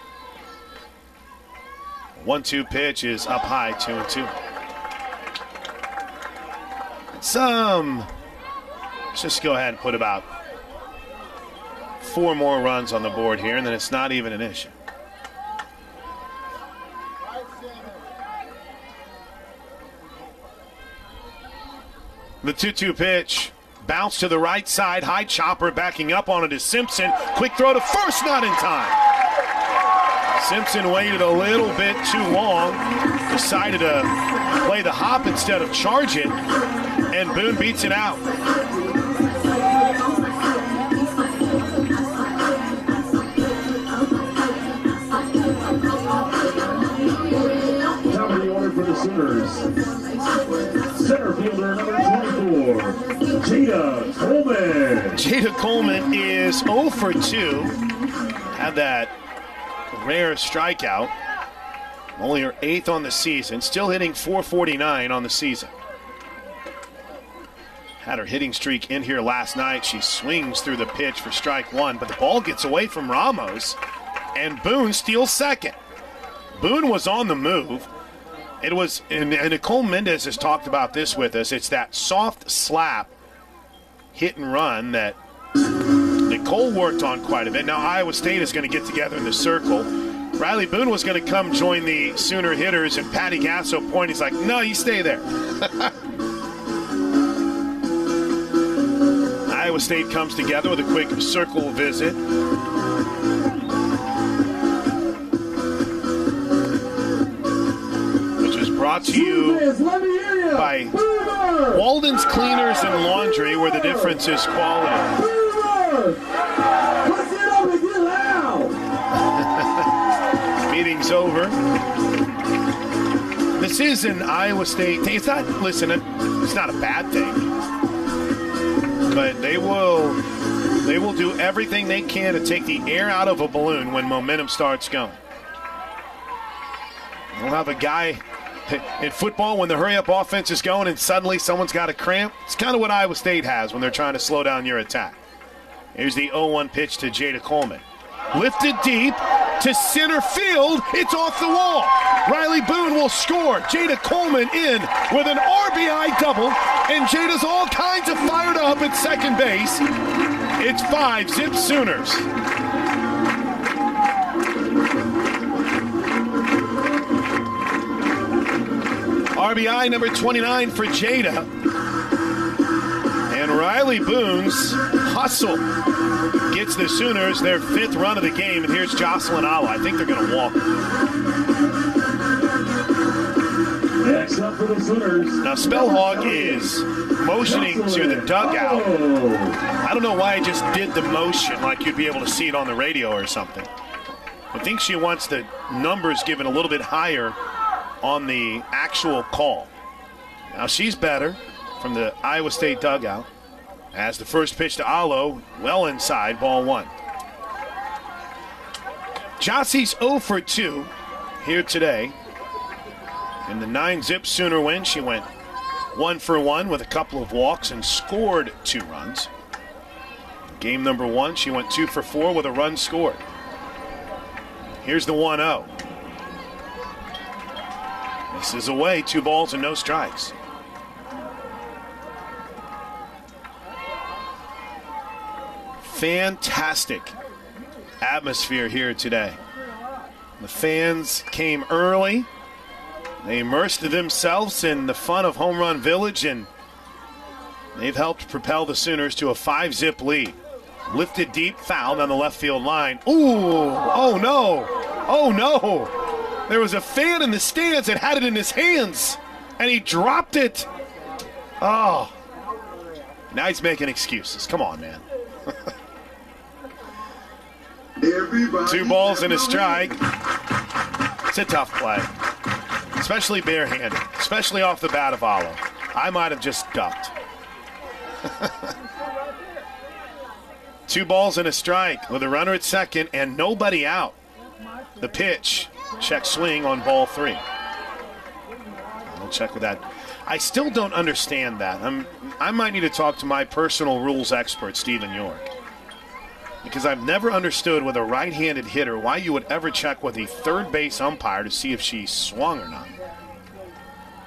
1-2 pitch is up high, 2-2. Let's just go ahead and put about 4 more runs on the board here, and then it's not even an issue. The 2-2 pitch. Bounce to the right side. High chopper backing up on it is Simpson. Quick throw to first, not in time. Simpson waited a little bit too long. Decided to play the hop instead of charge it. And Boone beats it out. Top of the order for the Sooners. Center fielder number 24, Jada Coleman. Jada Coleman is 0 for 2. Had that rare strikeout. Only her 8th on the season. Still hitting .449 on the season. Had her hitting streak in here last night. She swings through the pitch for strike 1, but the ball gets away from Ramos, and Boone steals second. Boone was on the move. It was, and Nicole Mendez has talked about this with us, it's that soft slap hit and run that Nicole worked on quite a bit. Now Iowa State is going to get together in the circle. Riley Boone was going to come join the Sooner hitters, and Patty Gasso pointed, he's like, no, you stay there. Iowa State comes together with a quick circle visit. Brought to you by Walden's Cleaners and Laundry, where the difference is quality. Meeting's over. This is an Iowa State thing. It's not, listen, it's not a bad thing. but they will do everything they can to take the air out of a balloon when momentum starts going. We'll have a guy in football when the hurry-up offense is going and suddenly someone's got a cramp. It's kind of what Iowa State has when they're trying to slow down your attack. Here's the 0-1 pitch to Jada Coleman. Lifted deep to center field. It's off the wall. Riley Boone will score. Jada Coleman in with an RBI double, and Jada's all kinds of fired up at second base. It's 5-zip Sooners. RBI number 29 for Jada. And Riley Boone's hustle gets the Sooners their 5th run of the game. And here's Jocelyn Allo. I think they're going to walk. Next up for the Sooners. Now, Spellhog is motioning to the dugout. I don't know why I just did the motion like you'd be able to see it on the radio or something. I think she wants the numbers given a little bit higher on the actual call. Now she's better from the Iowa State dugout as the first pitch to Allo, well inside, ball 1. Jossie's 0 for 2 here today. In the 9-zip Sooner win, she went 1 for 1 with a couple of walks and scored 2 runs. Game number 1, she went 2 for 4 with a run scored. Here's the 1-0. This is away, 2 balls and no strikes. Fantastic atmosphere here today. The fans came early. They immersed themselves in the fun of Home Run Village, and they've helped propel the Sooners to a 5-zip lead. Lifted deep, foul down the left field line. Ooh, oh no, oh no. There was a fan in the stands that had it in his hands, and he dropped it. Oh, now he's making excuses. Come on, man. 2 balls and a strike. It's a tough play, especially barehanded, especially off the bat of Allo. I might have just ducked. 2 balls and a strike with a runner at second and nobody out. The pitch, check swing on ball 3. I'll check with that. I still don't understand that. I might need to talk to my personal rules expert, Stephen York, because I've never understood with a right-handed hitter why you would ever check with a third base umpire to see if she swung or not.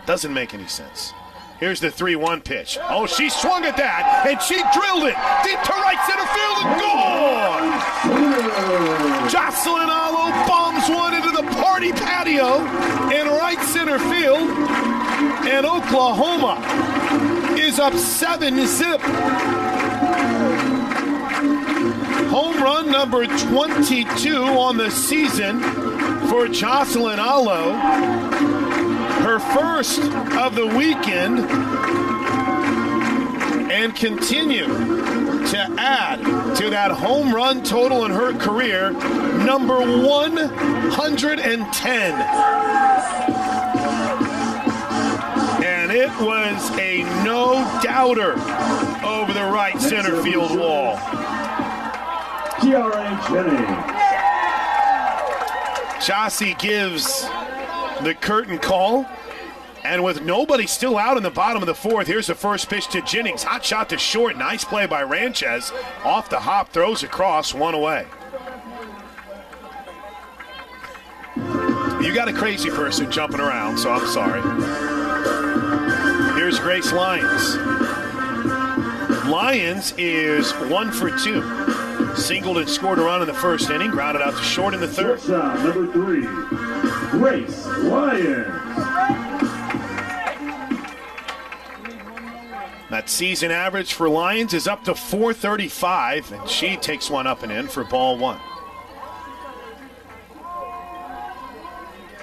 Doesn't make any sense. Here's the 3-1 pitch. Oh, she swung at that, and she drilled it deep to right center field and gone! Jocelyn Allo bombs one into the party patio in right center field, and Oklahoma is up 7-zip. Home run number 22 on the season for Jocelyn Allo. Her first of the weekend, and continue to add to that home run total in her career, number 110. And it was a no-doubter over the right center field wall. Kiara Jennings. Jossie gives the curtain call, and with nobody still out in the bottom of the 4th, here's the first pitch to Jennings. Hot shot to short. Nice play by Ranchez. Off the hop, throws across, 1 away. You got a crazy person jumping around, so I'm sorry. Here's Grace Lyons. Lyons is 1 for 2. Singled and scored a run in the first inning, grounded out to short in the 3rd. Shot number 3, Grace Lyons. That season average for Lyons is up to .435, and she takes one up and in for ball 1.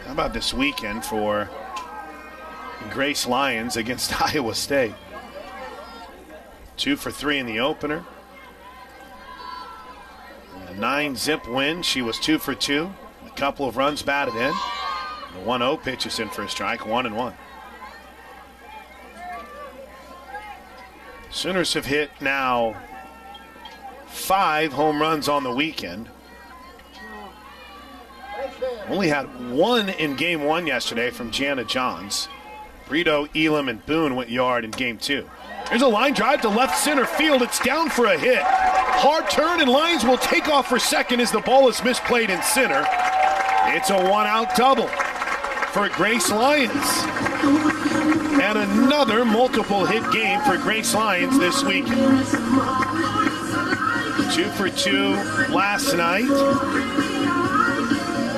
How about this weekend for Grace Lyons against Iowa State? 2 for 3 in the opener. A 9-zip win. She was 2 for 2. A couple of runs batted in. The 1-0 pitch is in for a strike, 1-1. Sooners have hit now 5 home runs on the weekend. Only had 1 in game 1 yesterday from Jana Johns. Brito, Elam, and Boone went yard in game 2. There's a line drive to left center field. It's down for a hit. Hard turn, and Lyons will take off for second as the ball is misplayed in center. It's a 1-out double for Grace Lyons. And another multiple hit game for Grace Lyons this weekend. 2 for 2 last night.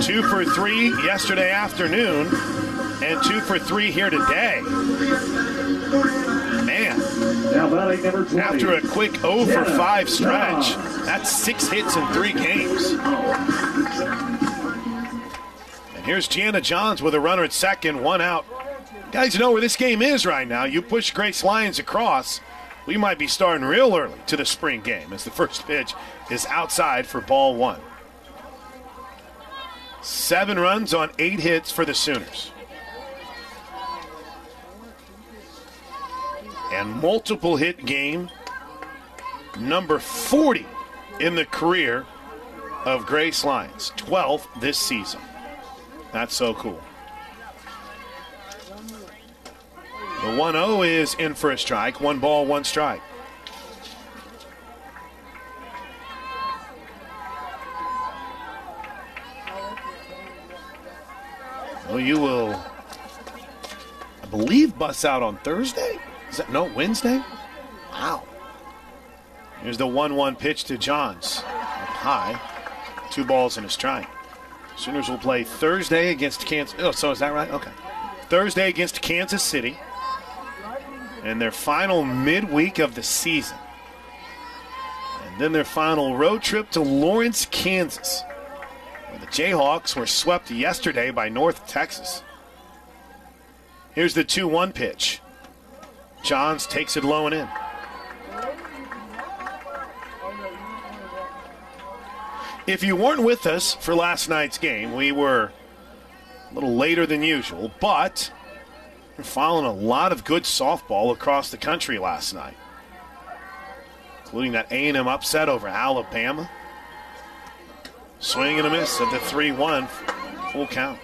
2 for 3 yesterday afternoon. And 2 for 3 here today. Man, after a quick 0 for 5 stretch, that's 6 hits in 3 games. And here's Jana Johns with a runner at second, 1 out. Guys know where this game is right now. You push Grace Lyons across, we might be starting real early to the spring game as the first pitch is outside for ball 1. 7 runs on 8 hits for the Sooners. And multiple hit game, number 40 in the career of Grace Lyons, 12th this season. That's so cool. The 1-0 is in for a strike. 1 ball, 1 strike. Well, you will, I believe, bust out on Thursday. Is that no Wednesday? Wow. Here's the 1-1 pitch to Johns. Up high. 2 balls and a strike. Sooners will play Thursday against Kansas. Oh, so is that right? Okay. Thursday against Kansas City. And their final midweek of the season. And then their final road trip to Lawrence, Kansas, where the Jayhawks were swept yesterday by North Texas. Here's the 2-1 pitch. Johns takes it low and in. If you weren't with us for last night's game, we were a little later than usual, but we're following a lot of good softball across the country last night, including that A&M upset over Alabama. Swing and a miss at the 3-1 full count.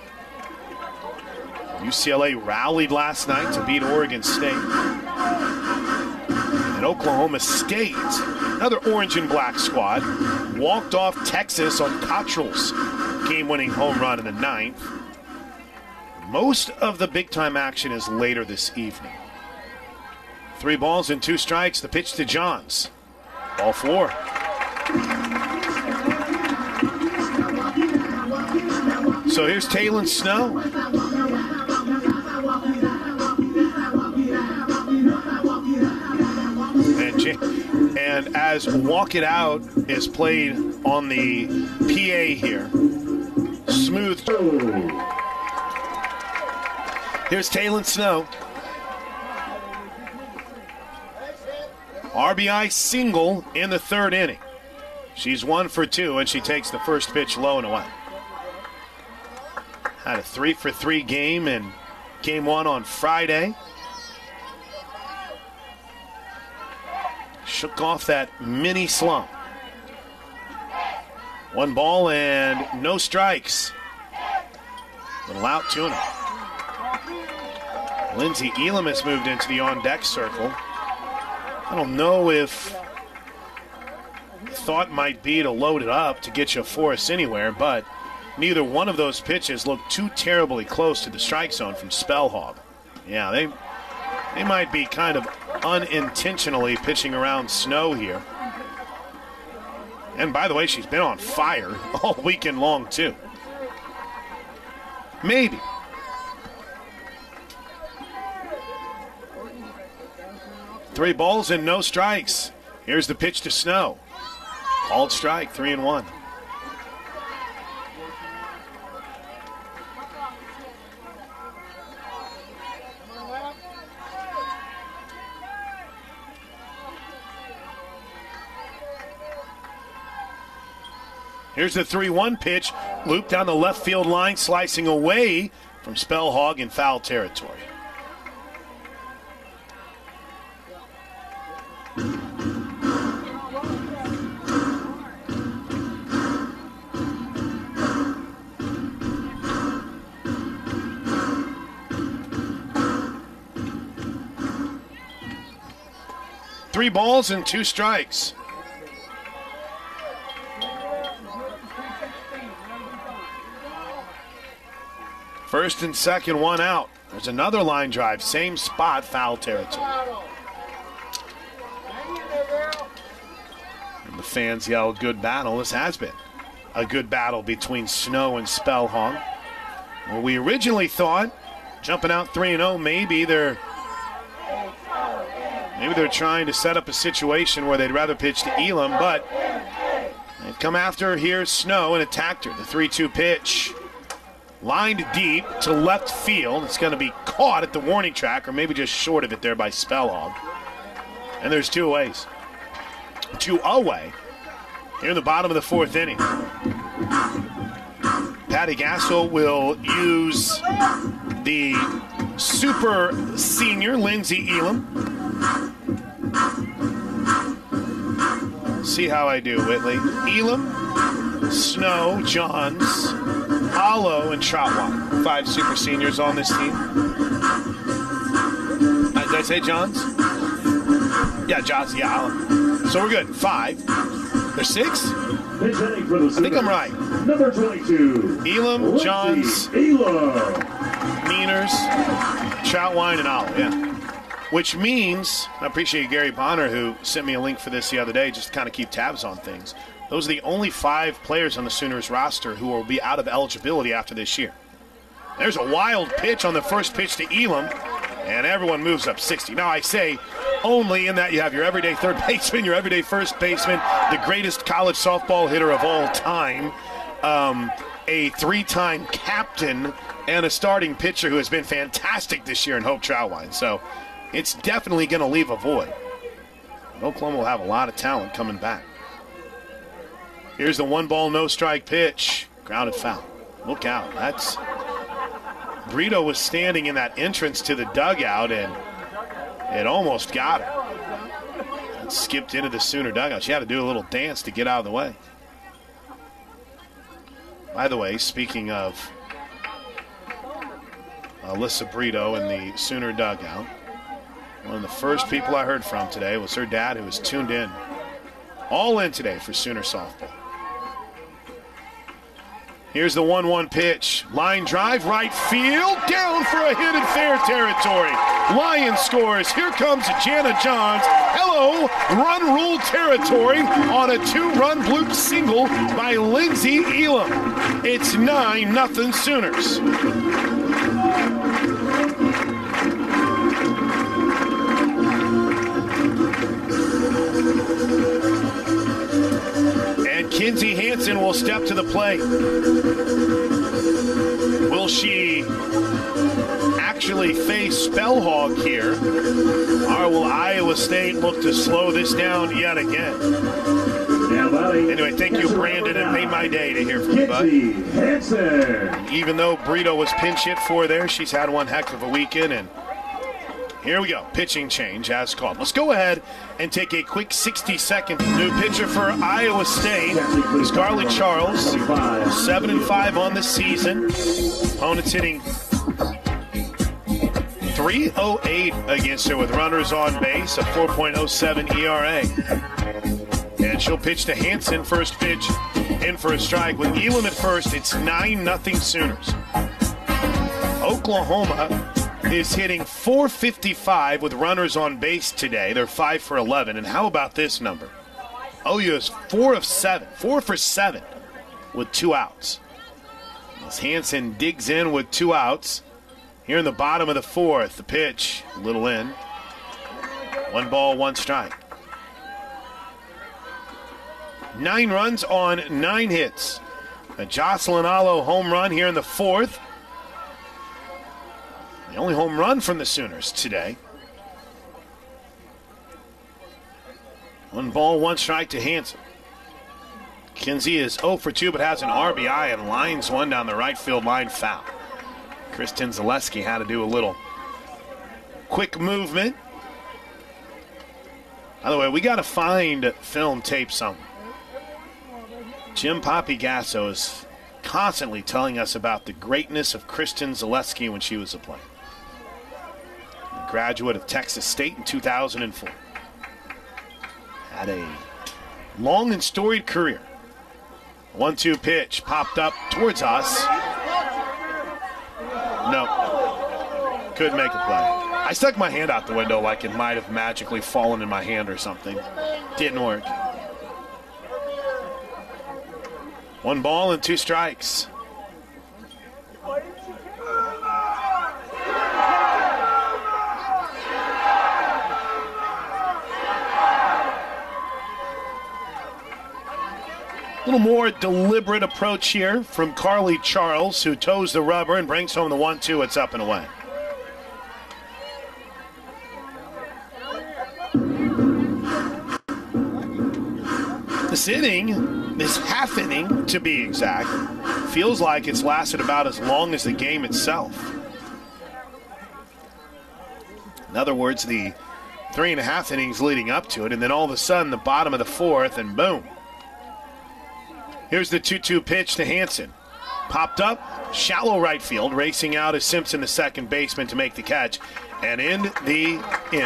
UCLA rallied last night to beat Oregon State. And Oklahoma State, another orange and black squad, walked off Texas on Cottrell's game-winning home run in the 9th. Most of the big-time action is later this evening. 3 balls and 2 strikes, the pitch to Johns. Ball 4. So here's Taylon Snow. And as Walk It Out is played on the PA here, smooth. Here's Taylon Snow. RBI single in the 3rd inning. She's 1 for 2, and she takes the first pitch low and away. Had a 3 for 3 game in game 1 on Friday. Shook off that mini slump. 1 ball and no strikes. Little out, 2-0. Lindsay Elam has moved into the on-deck circle. I don't know if the thought might be to load it up to get you a force anywhere, but neither one of those pitches looked too terribly close to the strike zone from Spellhog. Yeah, they might be kind of unintentionally pitching around Snow here. And by the way, she's been on fire all weekend long, too. Maybe. Three balls and no strikes. Here's the pitch to Snow. Called strike, 3-1. Here's the 3-1 pitch, looped down the left field line, slicing away from Spellhog in foul territory. 3 balls and 2 strikes. First and second, 1 out. There's another line drive, same spot, foul territory. And the fans yell, good battle. This has been a good battle between Snow and Spellhog. Well, we originally thought, jumping out 3-0, maybe they're trying to set up a situation where they'd rather pitch to Elam, but they've come after here Snow and attacked her. The 3-2 pitch. Lined deep to left field. It's going to be caught at the warning track, or maybe just short of it there by Spellhog. And there's 2 aways. 2 away here in the bottom of the 4th inning. Patty Gasso will use the super senior Lindsey Elam. See how I do, Whitley. Elam, Snow, Johns, Hollow, and Troutwine. 5 super seniors on this team. Did I say Johns? Yeah, Johns. Yeah, Hollow. So we're good. 5. There's 6? I think I'm right. Number 22. Elam, Johns, Elam, Meaners, Troutwine, and Hollow. Yeah. Which means, I appreciate Gary Bonner who sent me a link for this the other day just to kind of keep tabs on things. Those are the only 5 players on the Sooners roster who will be out of eligibility after this year. There's a wild pitch on the first pitch to Elam, and everyone moves up 60. Now, I say only in that you have your everyday third baseman, your everyday first baseman, the greatest college softball hitter of all time, a 3-time captain, and a starting pitcher who has been fantastic this year in Hope Troutwine. So it's definitely going to leave a void. Oklahoma will have a lot of talent coming back. Here's the 1-ball, no-strike pitch. Grounded foul. Look out. That's Brito was standing in that entrance to the dugout, and it almost got her. It skipped into the Sooner dugout. She had to do a little dance to get out of the way. By the way, speaking of Alyssa Brito in the Sooner dugout, one of the first people I heard from today was her dad, who was tuned in, all in today for Sooner softball. Here's the 1-1 pitch. Line drive, right field, down for a hit in fair territory. Lions scores. Here comes Jana Johns. Hello, run rule territory on a 2-run bloop single by Lindsey Elam. It's 9-0 Sooners. And Kinsey Hansen will step to the plate. Will she actually face Spellhog here? Or will Iowa State look to slow this down yet again? Anyway, thank you, Brandon. It made my day to hear from you, bud. Even though Brito was pinch hit for there, she's had one heck of a weekend, and here we go. Pitching change as called. Let's go ahead and take a quick 60-second. New pitcher for Iowa State is Carly Charles. 7-5 on the season. Opponent's hitting .308 against her with runners on base, a 4.07 ERA. And she'll pitch to Hansen. First pitch in for a strike. With Elam at first, it's 9-0 Sooners. Oklahoma is hitting .455 with runners on base today. They're 5 for 11. And how about this number? OU is 4 for 7 with 2 outs. As Hansen digs in with 2 outs. Here in the bottom of the 4th, the pitch, a little in. 1 ball, 1 strike. 9 runs on 9 hits. A Jocelyn Allo home run here in the 4th. The only home run from the Sooners today. 1 ball, 1 strike to Hansen. Kinsey is 0 for 2 but has an RBI and lines one down the right field line foul. Kristen Zaleski had to do a little quick movement. By the way, we got to find film tape somewhere. Jim Poppy Gasso is constantly telling us about the greatness of Kristen Zaleski when she was a player. A graduate of Texas State in 2004. had a long and storied career. 1-2 pitch popped up towards us. No, couldn't make a play. I stuck my hand out the window like it might have magically fallen in my hand or something. Didn't work. 1 ball and 2 strikes. A little more deliberate approach here from Carly Charles, who toes the rubber and brings home the 1-2. It's up and away. This inning, this half inning to be exact, feels like it's lasted about as long as the game itself. In other words, the 3.5 innings leading up to it, and then all of a sudden the bottom of the 4th, and boom. Here's the 2-2 pitch to Hansen. Popped up, shallow right field, racing out is Simpson, the second baseman, to make the catch, and in the inning.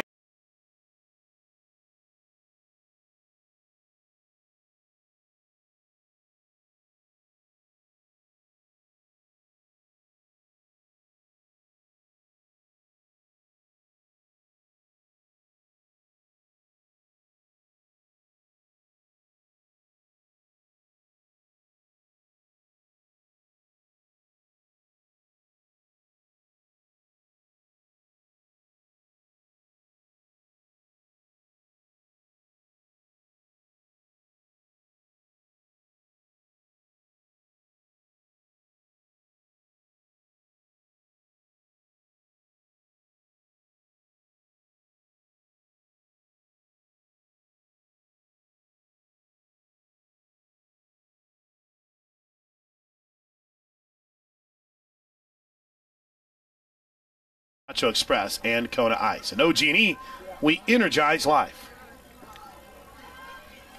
Nacho Express and Kona Ice. And OG&E, we energize life.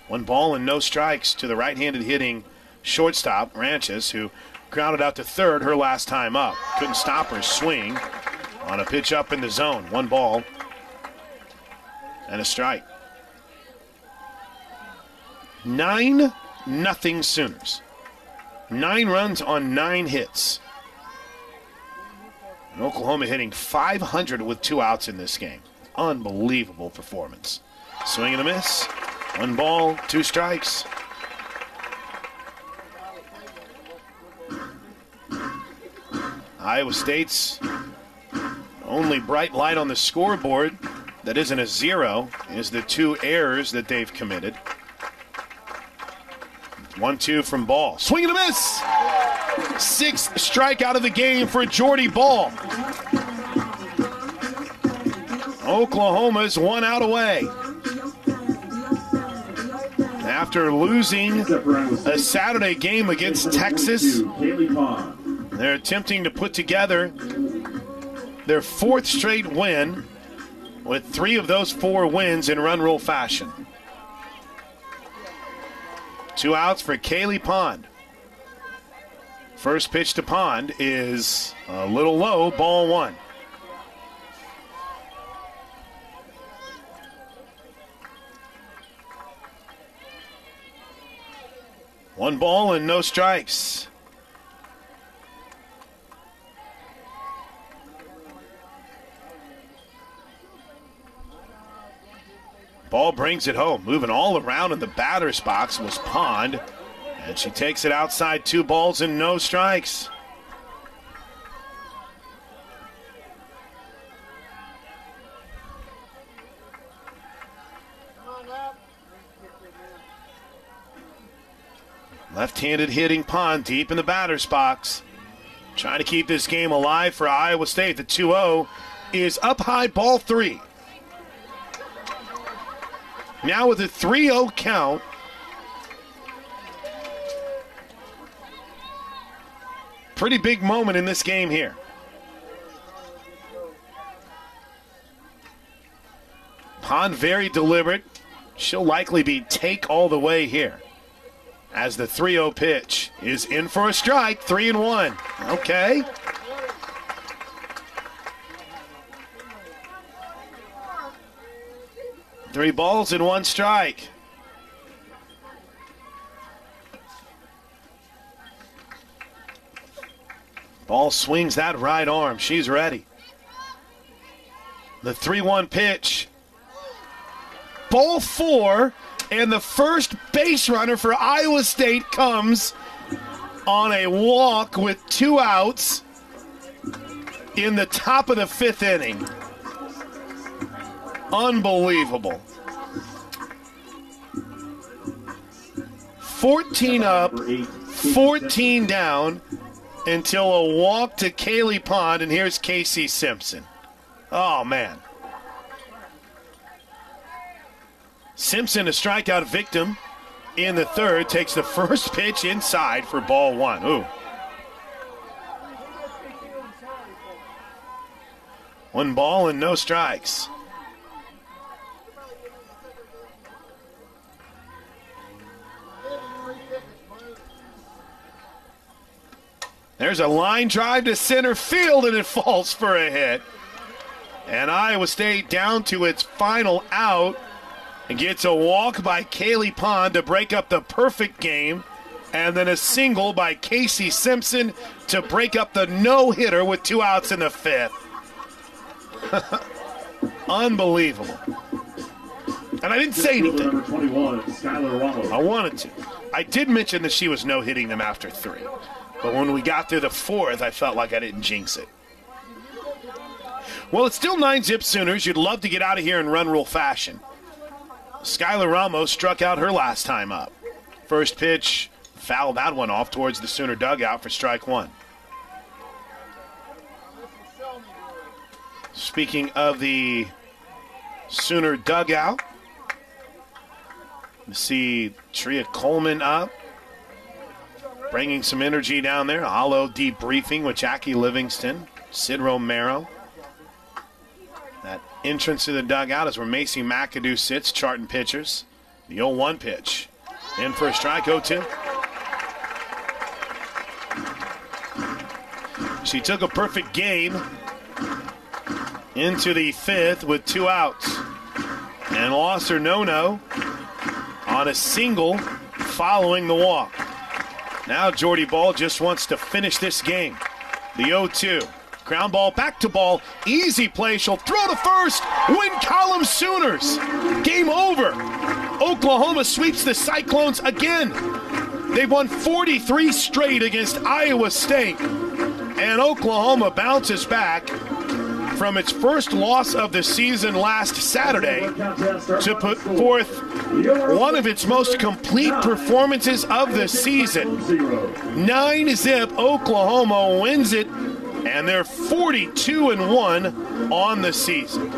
1 ball and no strikes to the right-handed hitting shortstop, Ranches, who grounded out to third her last time up. Couldn't stop her swing on a pitch up in the zone. 1 ball and a strike. 9-0 Sooners. 9 runs on 9 hits. And Oklahoma hitting .500 with 2 outs in this game. Unbelievable performance. Swing and a miss. 1 ball, 2 strikes. Iowa State's only bright light on the scoreboard that isn't a 0 is the 2 errors that they've committed. 1-2 from Ball. Swing and a miss! 6th strikeout of the game for Jordy Ball. Oklahoma's 1 out away. After losing a Saturday game against Texas, they're attempting to put together their 4th straight win, with 3 of those 4 wins in run rule fashion. 2 outs for Kaylee Pond. First pitch to Pond is a little low, ball 1. One ball and no strikes. Ball brings it home. Moving all around in the batter's box was Pond. And she takes it outside. 2 balls and no strikes. Left-handed hitting Pond deep in the batter's box. Trying to keep this game alive for Iowa State. The 2-0 is up high, ball 3. Now with a 3-0 count, pretty big moment in this game here. Pond very deliberate. She'll likely be take all the way here, as the 3-0 pitch is in for a strike. 3-1. Okay. Three balls and 1 strike. Ball swings that right arm. She's ready. The 3-1 pitch. Ball 4, and the first base runner for Iowa State comes on a walk with 2 outs in the top of the 5th inning. Unbelievable. 14 up, 14 down until a walk to Kaylee Pond, and here's Casey Simpson. Oh, man. Simpson, a strikeout victim in the 3rd, takes the first pitch inside for ball 1. Ooh. 1 ball and no strikes. There's a line drive to center field, and it falls for a hit. And Iowa State down to its final out and gets a walk by Kaylee Pond to break up the perfect game, and then a single by Casey Simpson to break up the no-hitter with 2 outs in the 5th. Unbelievable. And I didn't say anything. I wanted to. I did mention that she was no-hitting them after 3. But when we got to the 4th, I felt like I didn't jinx it. Well, it's still 9-zip Sooners. You'd love to get out of here in run rule fashion. Skylar Ramos struck out her last time up. First pitch, fouled that one off towards the Sooner dugout for strike 1. Speaking of the Sooner dugout, you see Tria Coleman up, bringing some energy down there. Hollow debriefing with Jackie Livingston, Sid Romero. That entrance to the dugout is where Macy McAdoo sits, charting pitchers. The 0-1 pitch. In for a strike, 0-2. She took a perfect game into the 5th with 2 outs and lost her no-no on a single following the walk. Now Jordy Ball just wants to finish this game. The 0-2. Ground ball, back to ball, easy play. She'll throw to first, win column Sooners. Game over. Oklahoma sweeps the Cyclones again. They've won 43 straight against Iowa State. And Oklahoma bounces back from its first loss of the season last Saturday to put forth one of its most complete performances of the season. 9-zip, Oklahoma wins it, and they're 42-1 on the season.